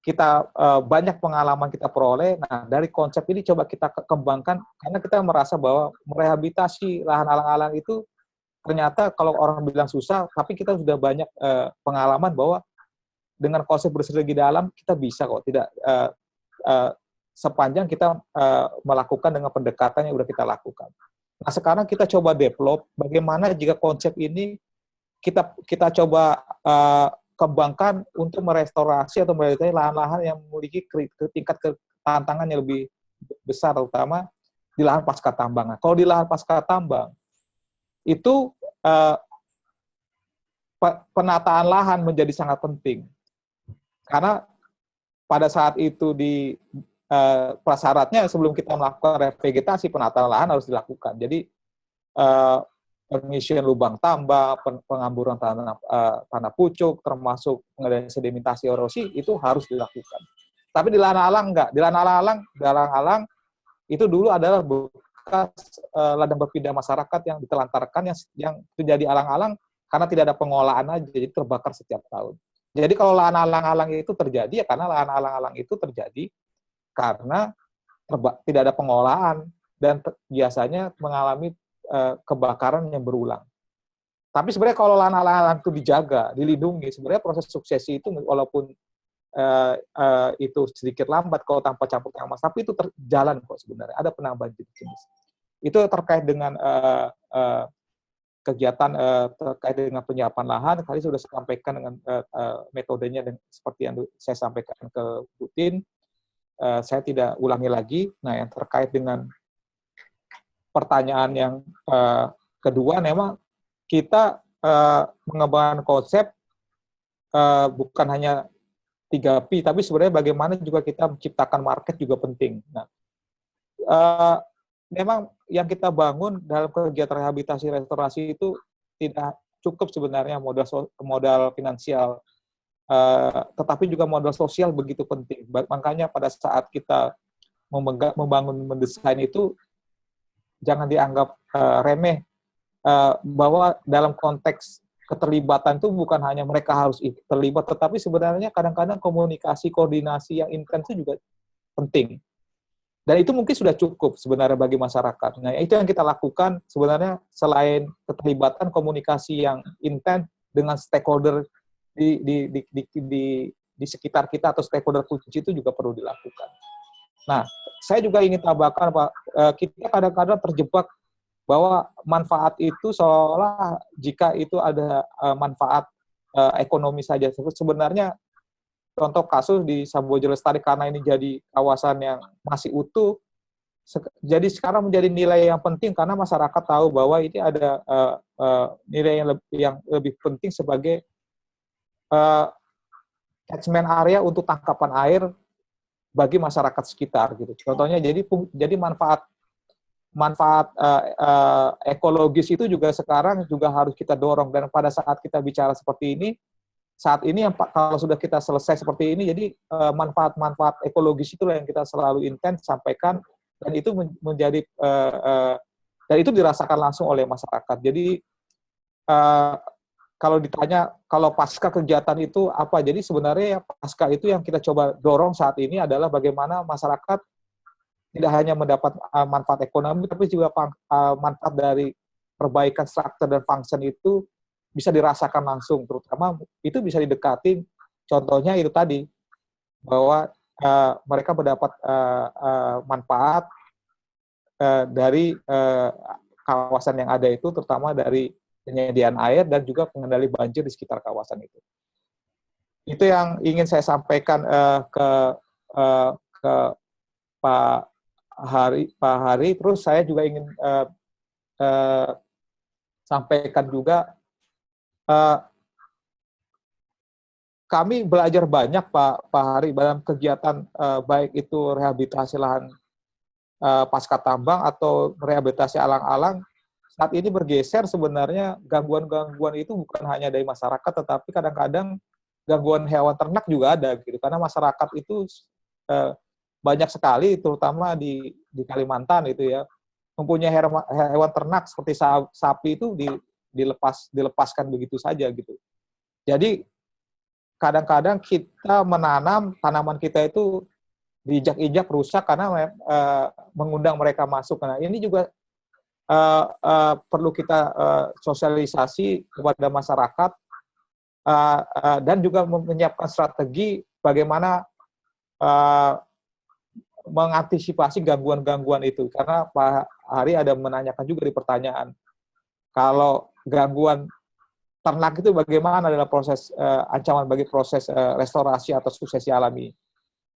kita banyak pengalaman kita peroleh, nah dari konsep ini coba kita kembangkan, karena kita merasa bahwa merehabilitasi lahan alang-alang itu ternyata kalau orang bilang susah, tapi kita sudah banyak pengalaman bahwa dengan konsep bersinergi dalam kita bisa kok, tidak sepanjang kita melakukan dengan pendekatan yang sudah kita lakukan. Nah sekarang kita coba develop bagaimana jika konsep ini kita coba kembangkan untuk merestorasi atau merehabilitasi lahan-lahan yang memiliki tingkat tantangan yang lebih besar, terutama di lahan pasca tambang. Nah, kalau di lahan pasca tambang, itu penataan lahan menjadi sangat penting. Karena pada saat itu di prasyaratnya sebelum kita melakukan revegetasi, penataan lahan harus dilakukan. Jadi pengisian lubang tambak, pengamburan tanah pucuk, termasuk pengendalian sedimentasi erosi, itu harus dilakukan. Tapi di lahan alang enggak. Di lahan alang itu dulu adalah bekas ladang berpindah masyarakat yang ditelantarkan yang terjadi alang-alang karena tidak ada pengolahan aja, jadi terbakar setiap tahun. Jadi kalau lahan alang-alang itu terjadi ya karena lahan alang-alang itu terjadi karena tidak ada pengolahan dan biasanya mengalami kebakaran yang berulang. Tapi sebenarnya kalau lahan alang-alang itu dijaga, dilindungi, sebenarnya proses suksesi itu walaupun itu sedikit lambat kalau tanpa campur tangan emas, tapi itu jalan kok sebenarnya. Ada penambahan jenis. Itu terkait dengan kegiatan terkait dengan penyiapan lahan. Tadi sudah saya sampaikan dengan metodenya dan seperti yang saya sampaikan ke Bu Tin. Saya tidak ulangi lagi. Nah, yang terkait dengan pertanyaan yang kedua, memang kita mengembangkan konsep bukan hanya 3P, tapi sebenarnya bagaimana juga kita menciptakan market juga penting. Nah, memang yang kita bangun dalam kegiatan rehabilitasi restorasi itu tidak cukup sebenarnya modal finansial, tetapi juga modal sosial begitu penting. Makanya pada saat kita membangun, mendesain itu jangan dianggap remeh, bahwa dalam konteks keterlibatan itu bukan hanya mereka harus terlibat, tetapi sebenarnya kadang-kadang komunikasi, koordinasi yang intens itu juga penting. Dan itu mungkin sudah cukup sebenarnya bagi masyarakat. Nah, itu yang kita lakukan sebenarnya selain keterlibatan komunikasi yang intens dengan stakeholder di sekitar kita atau stakeholder kunci itu juga perlu dilakukan. Nah, saya juga ingin tambahkan, Pak, kita kadang-kadang terjebak bahwa manfaat itu seolah jika itu ada manfaat ekonomi saja. Sebenarnya contoh kasus di Samboja Lestari karena ini jadi kawasan yang masih utuh, jadi sekarang menjadi nilai yang penting karena masyarakat tahu bahwa ini ada nilai yang lebih penting sebagai catchment area untuk tangkapan air bagi masyarakat sekitar gitu. Contohnya jadi manfaat ekologis itu juga sekarang juga harus kita dorong, dan pada saat kita bicara seperti ini, saat ini yang kalau sudah kita selesai seperti ini, jadi manfaat-manfaat ekologis itulah yang kita selalu intens sampaikan, dan itu menjadi dan itu dirasakan langsung oleh masyarakat. Jadi kalau ditanya kalau pasca kegiatan itu apa, jadi sebenarnya pasca itu yang kita coba dorong saat ini adalah bagaimana masyarakat tidak hanya mendapat manfaat ekonomi, tapi juga manfaat dari perbaikan struktur dan function itu bisa dirasakan langsung, terutama itu bisa didekati, contohnya itu tadi, bahwa mereka mendapat manfaat dari kawasan yang ada itu, terutama dari penyediaan air dan juga pengendali banjir di sekitar kawasan itu. Itu yang ingin saya sampaikan ke Pak Hari. Terus saya juga ingin sampaikan juga, kami belajar banyak Pak Hari dalam kegiatan baik itu rehabilitasi lahan pasca tambang atau rehabilitasi alang-alang. Saat ini bergeser sebenarnya gangguan-gangguan itu bukan hanya dari masyarakat, tetapi kadang-kadang gangguan hewan ternak juga ada gitu, karena masyarakat itu banyak sekali, terutama di Kalimantan itu ya, mempunyai hewan ternak seperti sapi itu dilepaskan begitu saja gitu. Jadi kadang-kadang kita menanam tanaman kita itu diinjak-injak rusak karena mengundang mereka masuk. Nah, ini juga perlu kita sosialisasi kepada masyarakat dan juga menyiapkan strategi bagaimana mengantisipasi gangguan-gangguan itu. Karena Pak Hari ada menanyakan juga di pertanyaan, kalau gangguan ternak itu bagaimana dalam proses ancaman bagi proses restorasi atau suksesi alami,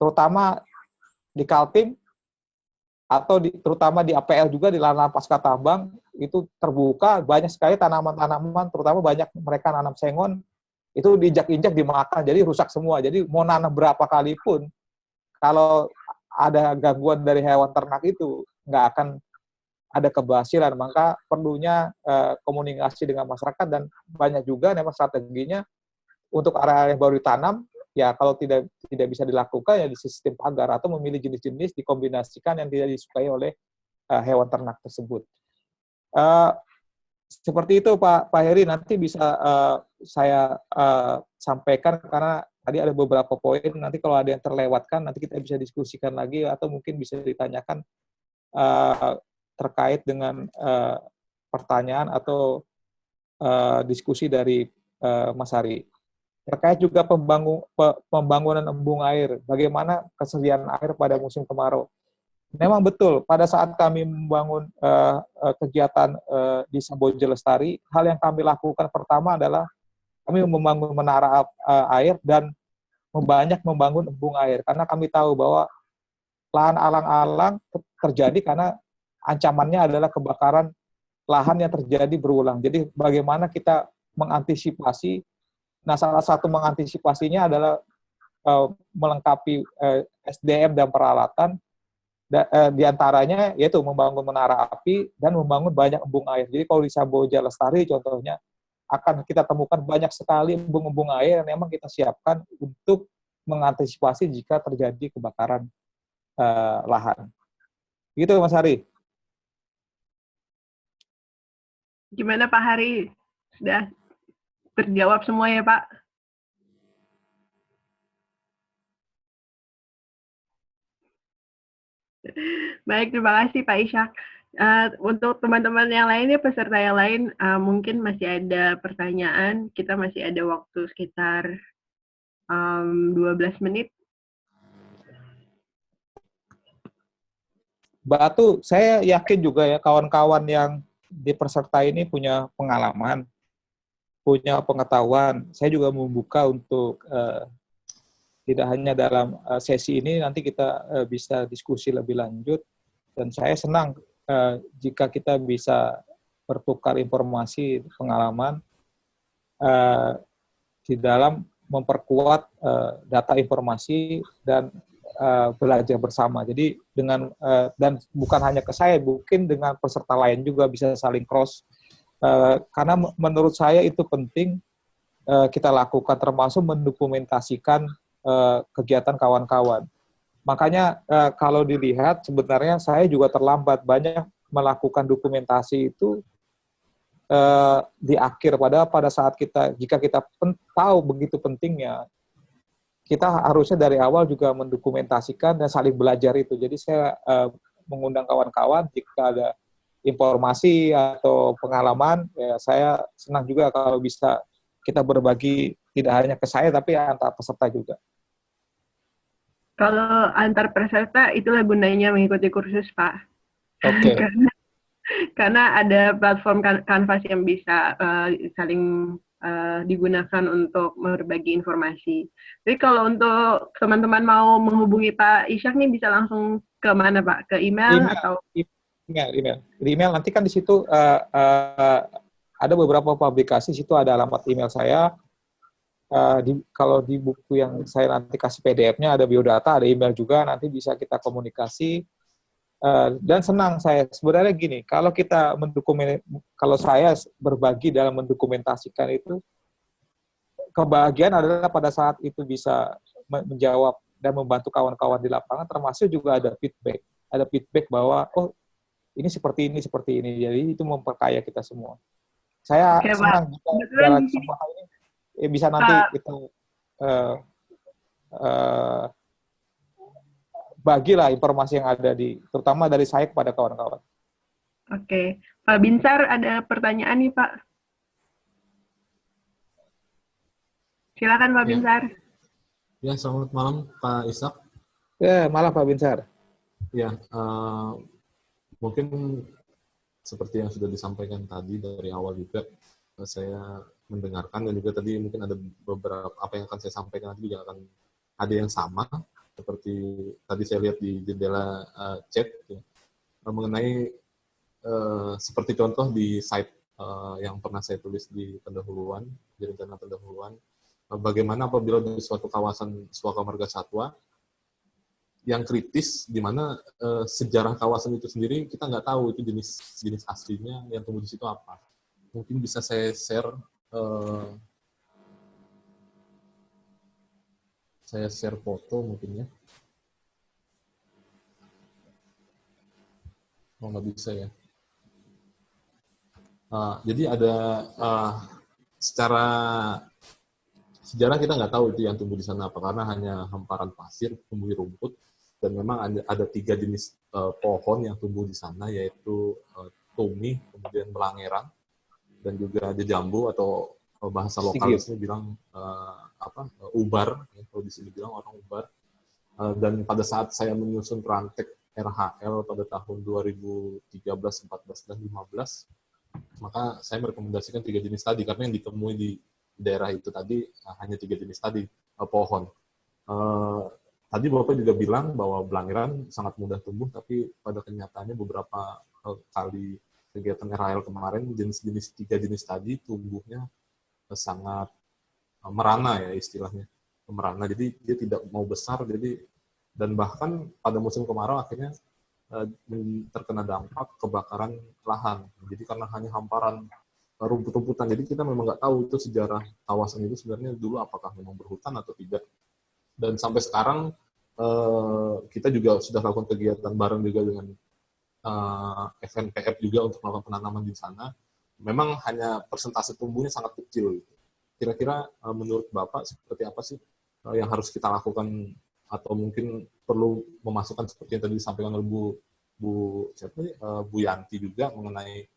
terutama di Kaltim atau terutama di APL juga, di lahan pasca tambang itu terbuka, banyak sekali tanaman-tanaman, terutama banyak mereka nanam sengon, itu diinjak-injak, dimakan, jadi rusak semua. Jadi mau nanam berapa kali pun, kalau ada gangguan dari hewan ternak itu nggak akan ada keberhasilan. Maka perlunya komunikasi dengan masyarakat, dan banyak juga memang strateginya untuk area yang baru ditanam ya kalau tidak bisa dilakukan ya di sistem pagar atau memilih jenis-jenis dikombinasikan yang tidak disukai oleh hewan ternak tersebut. Seperti itu Pak Heri, nanti bisa saya sampaikan karena tadi ada beberapa poin, nanti kalau ada yang terlewatkan nanti kita bisa diskusikan lagi atau mungkin bisa ditanyakan terkait dengan pertanyaan atau diskusi dari Mas Hari. Terkait juga pembangunan embung air, bagaimana kesediaan air pada musim kemarau. Memang betul, pada saat kami membangun kegiatan di Samboja Lestari, hal yang kami lakukan pertama adalah kami membangun menara air dan membangun embung air. Karena kami tahu bahwa lahan alang-alang terjadi karena ancamannya adalah kebakaran lahan yang terjadi berulang. Jadi bagaimana kita mengantisipasi, nah salah satu mengantisipasinya adalah melengkapi SDM dan peralatan, diantaranya yaitu membangun menara api dan membangun banyak embung air. Jadi kalau di Samboja Lestari contohnya, akan kita temukan banyak sekali embung-embung air yang memang kita siapkan untuk mengantisipasi jika terjadi kebakaran lahan. Gitu Mas Hari. Gimana Pak Hari? Sudah terjawab semua ya Pak? Baik, terima kasih Pak Ishak. Untuk teman-teman yang lainnya, peserta yang lain, mungkin masih ada pertanyaan. Kita masih ada waktu sekitar 12 menit. Mbak Atu, saya yakin juga ya kawan-kawan yang di peserta ini punya pengalaman, punya pengetahuan. Saya juga membuka untuk tidak hanya dalam sesi ini, nanti kita bisa diskusi lebih lanjut. Dan saya senang jika kita bisa bertukar informasi, pengalaman di dalam memperkuat data informasi dan belajar bersama. Jadi dengan dan bukan hanya ke saya, mungkin dengan peserta lain juga bisa saling cross. Karena menurut saya itu penting kita lakukan, termasuk mendokumentasikan kegiatan kawan-kawan. Makanya kalau dilihat sebenarnya saya juga terlambat banyak melakukan dokumentasi itu di akhir, pada saat jika kita tahu begitu pentingnya, kita harusnya dari awal juga mendokumentasikan dan saling belajar itu. Jadi saya mengundang kawan-kawan jika ada informasi atau pengalaman, ya saya senang juga kalau bisa kita berbagi tidak hanya ke saya tapi antar peserta juga. Kalau antar peserta, itulah gunanya mengikuti kursus, Pak. Oke. Karena ada platform Canvas yang bisa saling digunakan untuk berbagi informasi. Jadi kalau untuk teman-teman mau menghubungi Pak Ishak nih, bisa langsung ke mana, Pak? Ke email atau? Email. Di email nanti kan di situ ada beberapa publikasi, situ ada alamat email saya. Kalau di buku yang saya nanti kasih PDF-nya ada biodata, ada email juga, nanti bisa kita komunikasi. Dan senang saya sebenarnya gini, kalau saya berbagi dalam mendokumentasikan itu, kebahagiaan adalah pada saat itu bisa menjawab dan membantu kawan-kawan di lapangan, termasuk juga ada feedback bahwa oh ini seperti ini, jadi itu memperkaya kita semua. Saya senang jika dalam semua hal ini bisa nanti kita bagilah informasi yang ada terutama dari saya kepada kawan-kawan. Oke. Pak Binsar, ada pertanyaan nih, Pak. Silakan Pak Binsar. Ya, selamat malam Pak Ishak. Ya, malam Pak Binsar. Ya, mungkin seperti yang sudah disampaikan tadi dari awal juga, saya mendengarkan, dan juga tadi mungkin ada beberapa apa yang akan saya sampaikan nanti juga akan ada yang sama seperti tadi saya lihat di jendela chat ya, mengenai seperti contoh di site yang pernah saya tulis di pendahuluan, di rencana pendahuluan, bagaimana apabila di suatu kawasan Suaka Marga Satwa yang kritis, di mana sejarah kawasan itu sendiri kita nggak tahu itu jenis aslinya yang tumbuh di situ apa. Mungkin bisa saya share saya share foto mungkin ya. Oh, nggak bisa ya. Jadi ada secara sejarah kita nggak tahu itu yang tumbuh di sana apa, karena hanya hamparan pasir, tumbuh rumput, dan memang ada 3 jenis pohon yang tumbuh di sana, yaitu tumi, kemudian belangeran, dan juga ada jambu, atau bahasa lokal di sini bilang ubar, ya, kalau di sini bilang orang ubar. Dan pada saat saya menyusun rantek RHL pada tahun 2013, 14, dan 15, maka saya merekomendasikan 3 jenis tadi, karena yang ditemui di daerah itu tadi hanya 3 jenis tadi pohon. Tadi Bapak juga bilang bahwa belangeran sangat mudah tumbuh, tapi pada kenyataannya beberapa kali kegiatan RHL kemarin, jenis-jenis 3 jenis tadi tumbuhnya sangat merana ya istilahnya, merana. Jadi dia tidak mau besar, dan bahkan pada musim kemarau akhirnya terkena dampak kebakaran lahan. Jadi karena hanya hamparan rumput-rumputan, jadi kita memang nggak tahu itu sejarah kawasan itu sebenarnya dulu apakah memang berhutan atau tidak. Dan sampai sekarang kita juga sudah lakukan kegiatan bareng juga dengan FNPF juga untuk melakukan penanaman di sana. Memang hanya persentase tumbuhnya sangat kecil. Kira-kira menurut Bapak seperti apa sih yang harus kita lakukan, atau mungkin perlu memasukkan seperti yang tadi disampaikan oleh Bu Yanti juga mengenai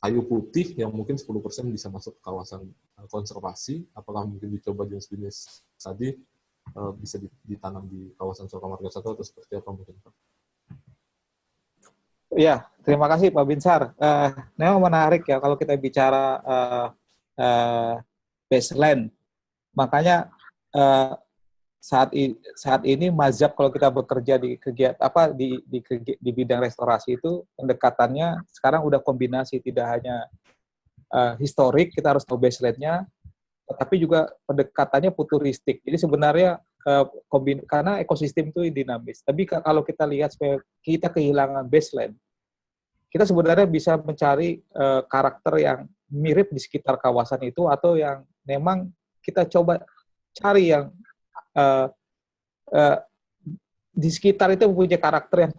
kayu putih yang mungkin 10% bisa masuk ke kawasan konservasi, apakah mungkin dicoba jenis-jenis tadi bisa ditanam di kawasan Sukamarga 1 atau seperti apa mungkin Pak? Ya, terima kasih Pak Binsar. Memang menarik ya kalau kita bicara baseline. Makanya saat ini mazhab kalau kita bekerja di kegiatan di bidang restorasi itu pendekatannya sekarang udah kombinasi, tidak hanya historik, kita harus tahu baseline-nya, tetapi juga pendekatannya futuristik. Jadi sebenarnya karena ekosistem itu dinamis. Tapi kalau kita lihat supaya kita kehilangan baseline, kita sebenarnya bisa mencari karakter yang mirip di sekitar kawasan itu, atau yang memang kita coba cari yang di sekitar itu punya karakter yang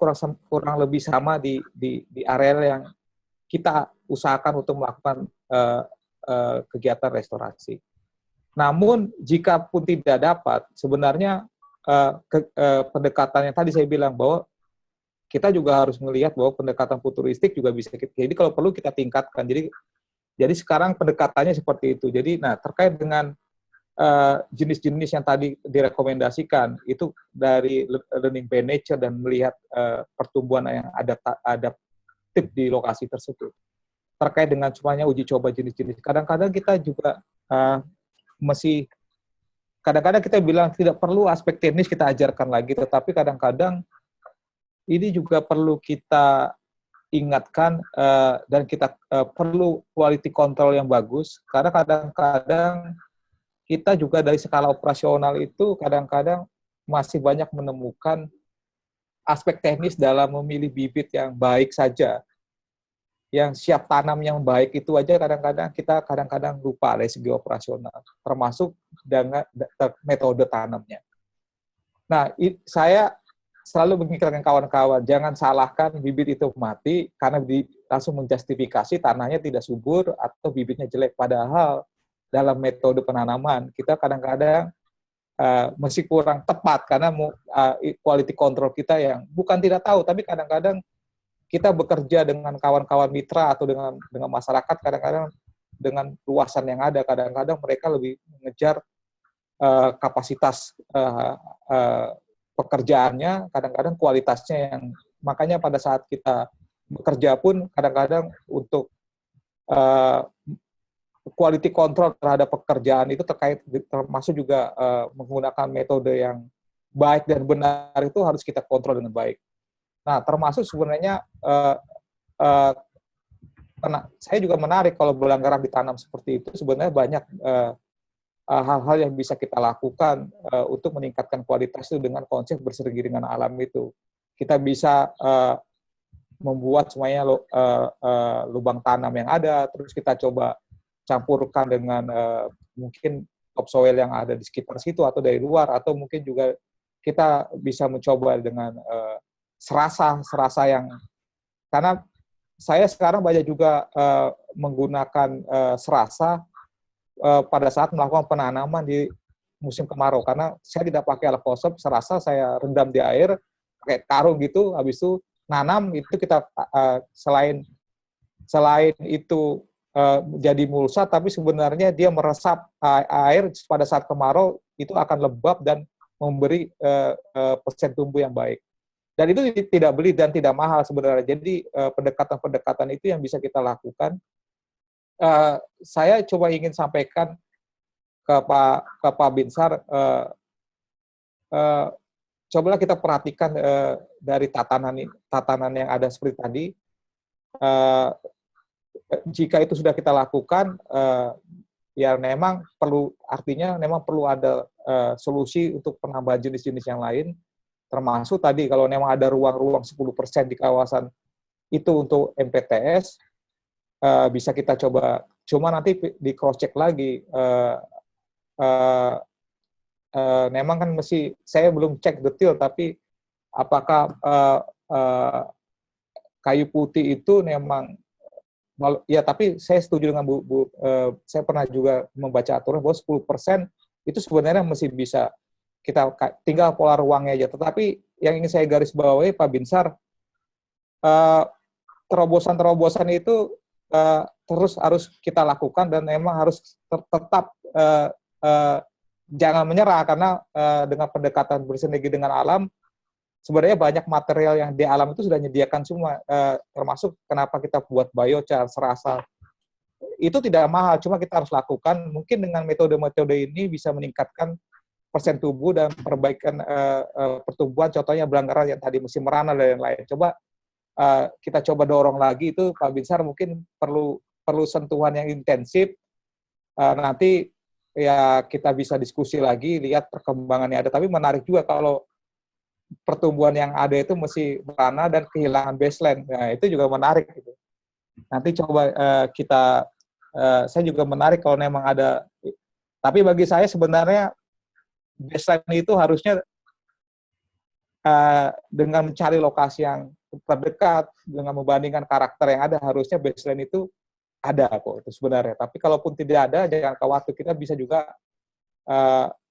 kurang lebih sama di area yang kita usahakan untuk melakukan kegiatan restorasi. Namun, jika pun tidak dapat, sebenarnya pendekatan yang tadi saya bilang bahwa kita juga harus melihat bahwa pendekatan futuristik juga bisa jadi kalau perlu kita tingkatkan. Jadi sekarang pendekatannya seperti itu. Jadi, terkait dengan jenis-jenis yang tadi direkomendasikan, itu dari learning by nature dan melihat pertumbuhan yang adaptif di lokasi tersebut. Terkait dengan semuanya uji coba jenis-jenis, kadang-kadang kita juga kadang-kadang kita bilang tidak perlu aspek teknis kita ajarkan lagi, tetapi kadang-kadang ini juga perlu kita ingatkan dan kita perlu quality control yang bagus, karena kadang-kadang kita juga dari skala operasional itu kadang-kadang masih banyak menemukan aspek teknis dalam memilih bibit yang baik saja. Yang siap tanam yang baik itu aja kadang-kadang lupa dari segi operasional, termasuk dengan metode tanamnya. Nah, saya selalu mengingatkan kawan-kawan, jangan salahkan bibit itu mati karena langsung menjustifikasi tanahnya tidak subur atau bibitnya jelek. Padahal dalam metode penanaman kita kadang-kadang masih kurang tepat karena quality control kita yang bukan tidak tahu, tapi kadang-kadang kita bekerja dengan kawan-kawan mitra atau dengan masyarakat, kadang-kadang dengan luasan yang ada, kadang-kadang mereka lebih mengejar kapasitas pekerjaannya, kadang-kadang kualitasnya yang, makanya pada saat kita bekerja pun kadang-kadang untuk quality control terhadap pekerjaan itu termasuk juga menggunakan metode yang baik dan benar itu harus kita kontrol dengan baik. Nah, termasuk sebenarnya saya juga menarik kalau belangeran ditanam seperti itu, sebenarnya banyak hal-hal yang bisa kita lakukan untuk meningkatkan kualitas itu dengan konsep berseri dengan alam itu. Kita bisa membuat semuanya lubang tanam yang ada, terus kita coba campurkan dengan mungkin topsoil yang ada di sekitar situ atau dari luar, atau mungkin juga kita bisa mencoba dengan serasa yang, karena saya sekarang banyak juga menggunakan serasa pada saat melakukan penanaman di musim kemarau, karena saya tidak pakai alat fosep, serasa saya rendam di air pakai karung gitu, habis itu nanam itu kita selain itu jadi mulsa, tapi sebenarnya dia meresap air pada saat kemarau itu akan lembab dan memberi persen tumbuh yang baik. Dan itu tidak beli dan tidak mahal sebenarnya. Jadi pendekatan-pendekatan itu yang bisa kita lakukan. Saya coba ingin sampaikan ke Pak Binsar, cobalah kita perhatikan dari tatanan yang ada seperti tadi. Jika itu sudah kita lakukan, ya memang perlu ada solusi untuk penambahan jenis-jenis yang lain, termasuk tadi kalau memang ada ruang-ruang 10% di kawasan itu untuk MPTS, bisa kita coba. Cuma nanti di cross check lagi. Memang kan saya belum cek detail, tapi apakah kayu putih itu memang, ya tapi saya setuju dengan saya pernah juga membaca aturan bahwa 10% itu sebenarnya masih bisa, kita tinggal pola ruangnya aja. Tetapi yang ingin saya garis bawahi, Pak Binsar, terobosan-terobosan itu terus harus kita lakukan, dan memang harus tetap jangan menyerah, karena dengan pendekatan bersinergi dengan alam, sebenarnya banyak material yang di alam itu sudah menyediakan semua, termasuk kenapa kita buat biochar, serasa. Itu tidak mahal, cuma kita harus lakukan. Mungkin dengan metode-metode ini bisa meningkatkan persen tumbuh dan perbaikan pertumbuhan, contohnya belanggaran yang tadi musim merana dan lain-lain. Coba kita coba dorong lagi itu, Pak Binsar, mungkin perlu sentuhan yang intensif. Nanti ya kita bisa diskusi lagi, lihat perkembangannya ada. Tapi menarik juga kalau pertumbuhan yang ada itu masih merana dan kehilangan baseline. Nah, itu juga menarik gitu. Nanti coba saya juga menarik kalau memang ada. Tapi bagi saya sebenarnya baseline itu harusnya dengan mencari lokasi yang terdekat, dengan membandingkan karakter yang ada, harusnya baseline itu ada kok itu sebenarnya. Tapi kalaupun tidak ada, jangan khawatir, kita bisa juga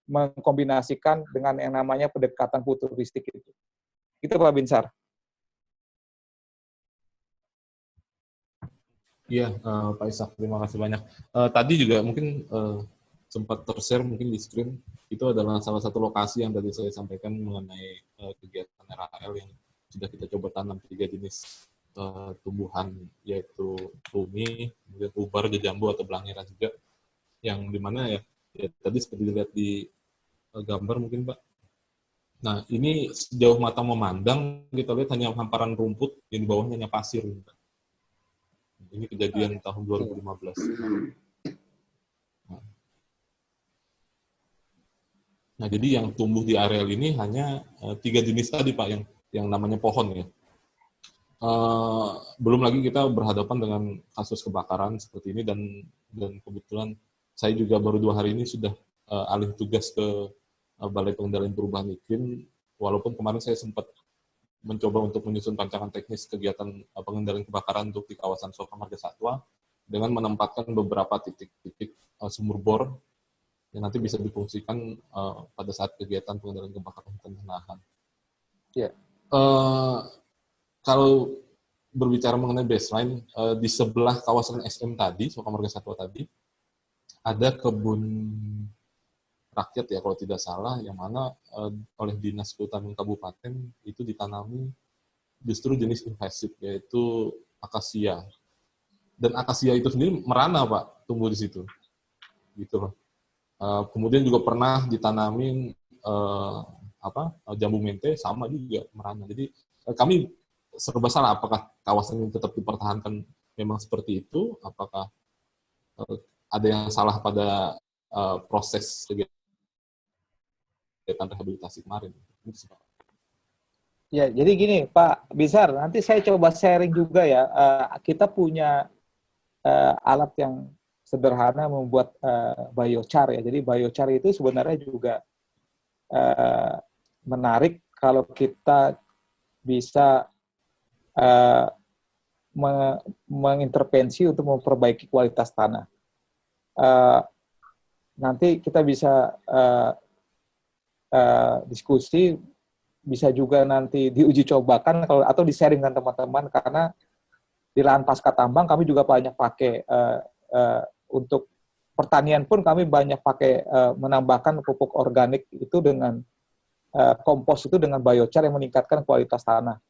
mengkombinasikan dengan yang namanya pendekatan futuristik itu. Itu Pak Binsar. Iya, Pak Ishak, terima kasih banyak. Tadi juga mungkin sempat tershare mungkin di screen, itu adalah salah satu lokasi yang tadi saya sampaikan mengenai kegiatan RHL yang sudah kita coba tanam 3 jenis tumbuhan, yaitu tumi, kemudian ubar, jejambu atau belangera juga, yang dimana ya tadi seperti dilihat di gambar mungkin Pak. Nah, ini sejauh mata memandang kita lihat hanya hamparan rumput, yang di bawahnya hanya pasir. Ini kejadian tahun 2015. Nah, jadi yang tumbuh di areal ini hanya 3 jenis tadi Pak, yang namanya pohon ya. Belum lagi kita berhadapan dengan kasus kebakaran seperti ini, dan kebetulan saya juga baru 2 hari ini sudah alih tugas ke Balai Pengendalian Perubahan Iklim, walaupun kemarin saya sempat mencoba untuk menyusun rancangan teknis kegiatan pengendalian kebakaran untuk di kawasan Soka Marga Satwa, dengan menempatkan beberapa titik-titik sumur bor yang nanti bisa difungsikan pada saat kegiatan pengendalian kebakaran hutan dan lahan. Yeah. Kalau berbicara mengenai baseline, di sebelah kawasan SM tadi, Soka Marga Satwa tadi, ada kebun rakyat ya kalau tidak salah, yang mana oleh Dinas Kehutanan Kabupaten itu ditanami justru jenis invasif, yaitu akasia. Dan akasia itu sendiri merana Pak, tumbuh di situ. Gitu loh. Kemudian juga pernah ditanamin jambu mente, sama juga merana. Jadi kami serba salah, apakah kawasan ini tetap dipertahankan memang seperti itu, apakah ada yang salah pada proses kegiatan rehabilitasi kemarin. Ya, jadi gini Pak Binsar, nanti saya coba sharing juga ya. Kita punya alat yang sederhana membuat biochar ya. Jadi biochar itu sebenarnya juga menarik kalau kita bisa mengintervensi untuk memperbaiki kualitas tanah. Nanti kita bisa diskusi, bisa juga nanti diuji cobakan atau di-sharing dengan teman-teman, karena di lahan pasca tambang kami juga banyak pakai untuk pertanian pun kami banyak pakai menambahkan pupuk organik itu dengan kompos itu dengan biochar yang meningkatkan kualitas tanah.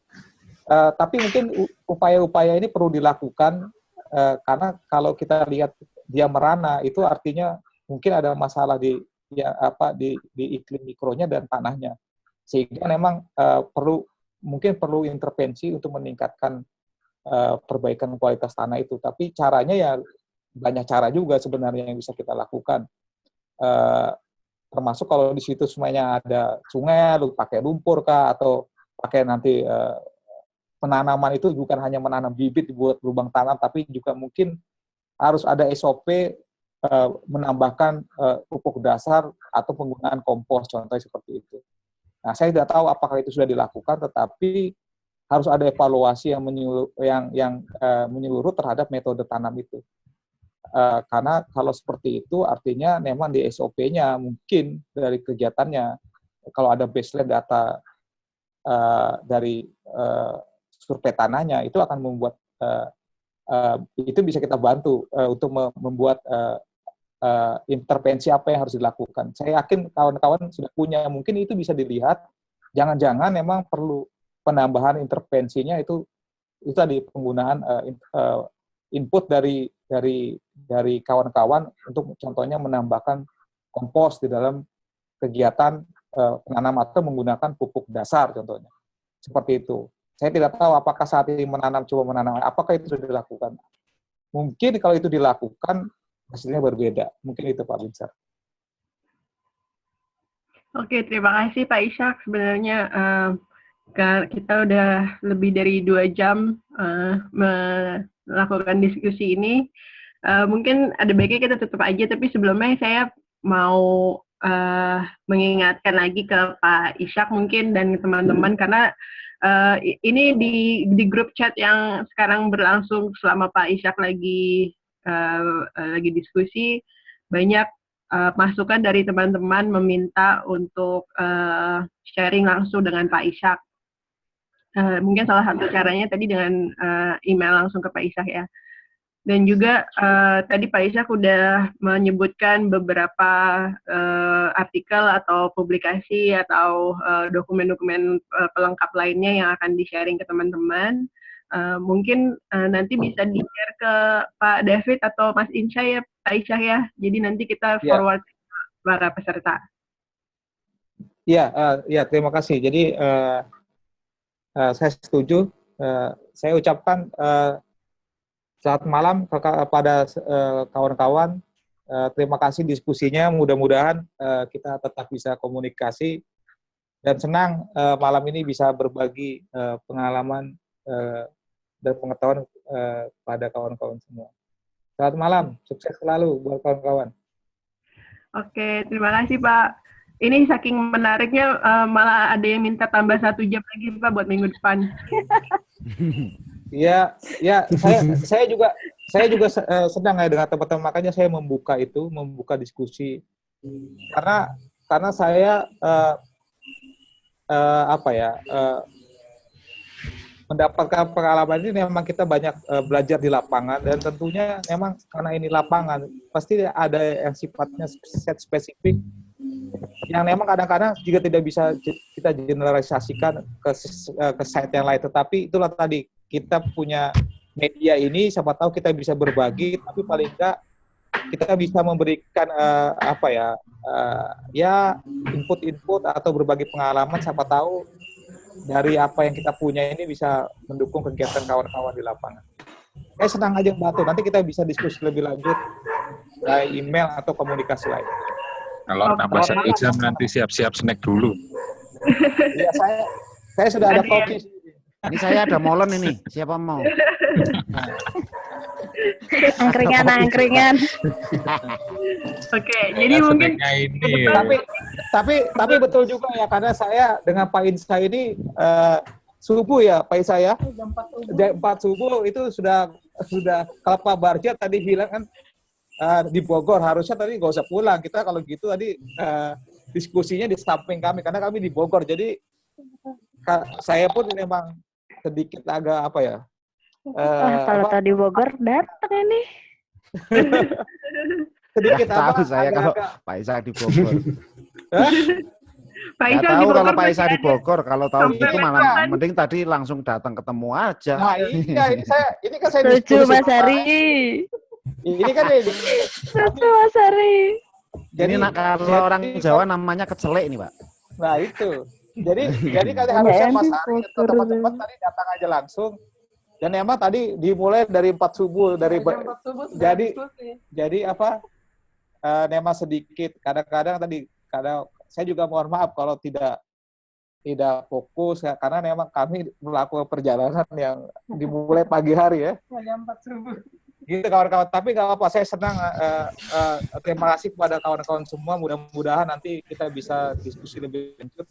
Tapi mungkin upaya-upaya ini perlu dilakukan karena kalau kita lihat dia merana itu artinya mungkin ada masalah di iklim mikronya dan tanahnya, sehingga memang perlu intervensi untuk meningkatkan perbaikan kualitas tanah itu. Tapi caranya ya banyak cara juga sebenarnya yang bisa kita lakukan. Termasuk kalau di situ semuanya ada sungai, lu pakai lumpur kah, atau pakai nanti penanaman itu bukan hanya menanam bibit buat lubang tanam, tapi juga mungkin harus ada SOP menambahkan pupuk dasar atau penggunaan kompos, contohnya seperti itu. Nah, saya tidak tahu apakah itu sudah dilakukan, tetapi harus ada evaluasi yang menyeluruh terhadap metode tanam itu. Karena kalau seperti itu artinya memang di SOP-nya mungkin dari kegiatannya, kalau ada baseline data dari survei tanahnya, itu akan membuat itu bisa kita bantu untuk membuat intervensi apa yang harus dilakukan. Saya yakin kawan-kawan sudah punya, mungkin itu bisa dilihat. Jangan-jangan memang perlu penambahan intervensinya itu tadi penggunaan input dari kawan-kawan untuk contohnya menambahkan kompos di dalam kegiatan penanam atau menggunakan pupuk dasar contohnya. Seperti itu. Saya tidak tahu apakah saat ini coba menanam, apakah itu sudah dilakukan. Mungkin kalau itu dilakukan, hasilnya berbeda. Mungkin itu Pak Binsar. Oke, terima kasih Pak Ishak. Sebenarnya kita udah lebih dari 2 jam melakukan diskusi ini. Mungkin ada baiknya kita tutup aja, tapi sebelumnya saya mau mengingatkan lagi ke Pak Ishak mungkin dan teman-teman, karena ini di grup chat yang sekarang berlangsung selama Pak Ishak lagi diskusi, banyak masukan dari teman-teman meminta untuk sharing langsung dengan Pak Ishak. Mungkin salah satu caranya tadi dengan email langsung ke Pak Ishak ya. Dan juga tadi Pak Ishak udah menyebutkan beberapa artikel atau publikasi atau dokumen-dokumen pelengkap lainnya yang akan di-sharing ke teman-teman. Mungkin nanti bisa di-share ke Pak David atau Mas Insya ya, Pak Ishak ya. Jadi nanti kita forward ke para peserta. Iya, terima kasih. Jadi saya setuju. Saya ucapkan selamat malam kepada kawan-kawan. Terima kasih diskusinya. Mudah-mudahan kita tetap bisa komunikasi dan senang malam ini bisa berbagi pengalaman dan pengetahuan pada kawan-kawan semua. Selamat malam, sukses selalu buat kawan-kawan. Oke, terima kasih Pak. Ini saking menariknya malah ada yang minta tambah 1 jam lagi Pak buat minggu depan. Ya, saya juga sedang ya dengan teman-teman, makanya saya membuka diskusi karena saya mendapatkan pengalaman ini memang kita banyak belajar di lapangan, dan tentunya memang karena ini lapangan pasti ada yang sifatnya set spesifik yang memang kadang-kadang juga tidak bisa kita generalisasikan ke site yang lain. Tetapi itulah tadi, kita punya media ini, siapa tahu kita bisa berbagi, tapi paling enggak kita bisa memberikan input-input atau berbagi pengalaman, siapa tahu dari apa yang kita punya ini bisa mendukung kegiatan kawan-kawan di lapangan. Saya senang aja bantu, nanti kita bisa diskusi lebih lanjut dari email atau komunikasi lain. Kalau tambah 1 jam nanti siap-siap snack dulu. Ya, saya sudah ada kopi. Ini saya ada molen ini, siapa mau? Angkringan. Oke, jadi mungkin tapi betul juga ya, karena saya dengan Pak Insa ini subuh ya Pak Insa ya, jam 4 subuh itu sudah kalau Pak Barja tadi bilang kan di Bogor, harusnya tadi nggak usah pulang. Kita kalau gitu tadi diskusinya di samping kami, karena kami di Bogor. Jadi saya pun memang sedikit agak apa ya. Kalau tadi Bogor datang ini. Sedikit tahu saya kalau Pak Isa di Bogor. Pak Isa tahu kalau Pak Isa masih di Bogor, kalau tahu sampai gitu malah mending tadi langsung datang ketemu aja. Nah, ini kan saya Lucu Mas Hari. Ini kan Lucu Mas Hari. Jadi kalau orang Jawa namanya kecelek ini, Pak. Nah, itu. Jadi kalian harusnya Mas Hari atau teman-teman tadi datang aja langsung. Dan emang tadi dimulai dari 4 subuh jadi apa? Memang sedikit kadang saya juga mohon maaf kalau tidak fokus ya, karena memang kami melakukan perjalanan yang dimulai pagi hari ya. jam 4 subuh. Gitu kawan-kawan, tapi nggak apa-apa, saya senang. Terima kasih kepada kawan-kawan semua, mudah-mudahan nanti kita bisa diskusi lebih lanjut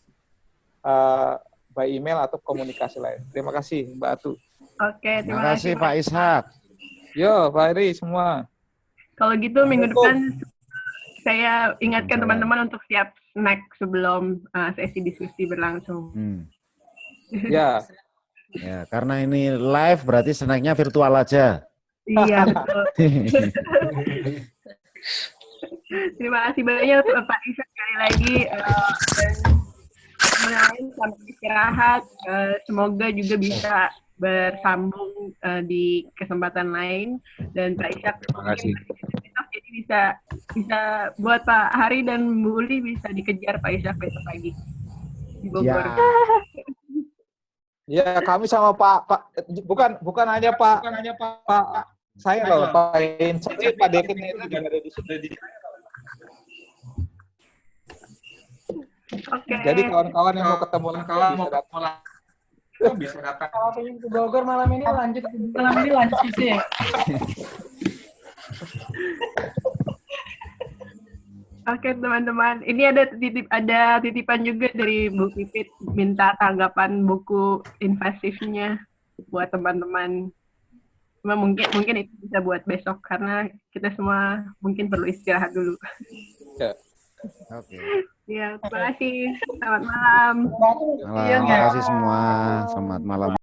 by email atau komunikasi lain. Terima kasih Mbak Atu. Oke, terima kasih Pak Ishak. Yo, Pak Eri semua. Kalau gitu minggu depan saya ingatkan teman-teman untuk siap snack sebelum sesi diskusi berlangsung. Ya. Ya, karena ini live berarti snacknya virtual aja. Iya, betul. Terima kasih banyak Pak Ishak sekali lagi. Dan sampai istirahat. Semoga juga bisa bersambung di kesempatan lain, dan Pak Ishak jadi bisa buat Pak Hari dan Bu Uli bisa dikejar Pak Ishak besok pagi di Bogor. Ya, kami sama Pak bukan hanya Pak saya loh, Pak Insa, Pak Devin itu juga ada di sini. Oke. Jadi kawan-kawan yang mau ketemu bisa datang. Kalau pengen ke Bogor malam ini lanjut sih ya. Oke teman-teman, ini ada titipan juga dari Bu Pipit, minta tanggapan buku invasifnya buat teman-teman. Mungkin itu bisa buat besok karena kita semua mungkin perlu istirahat dulu. Oke. Ya, terima kasih. Selamat malam. Terima kasih semua. Selamat malam.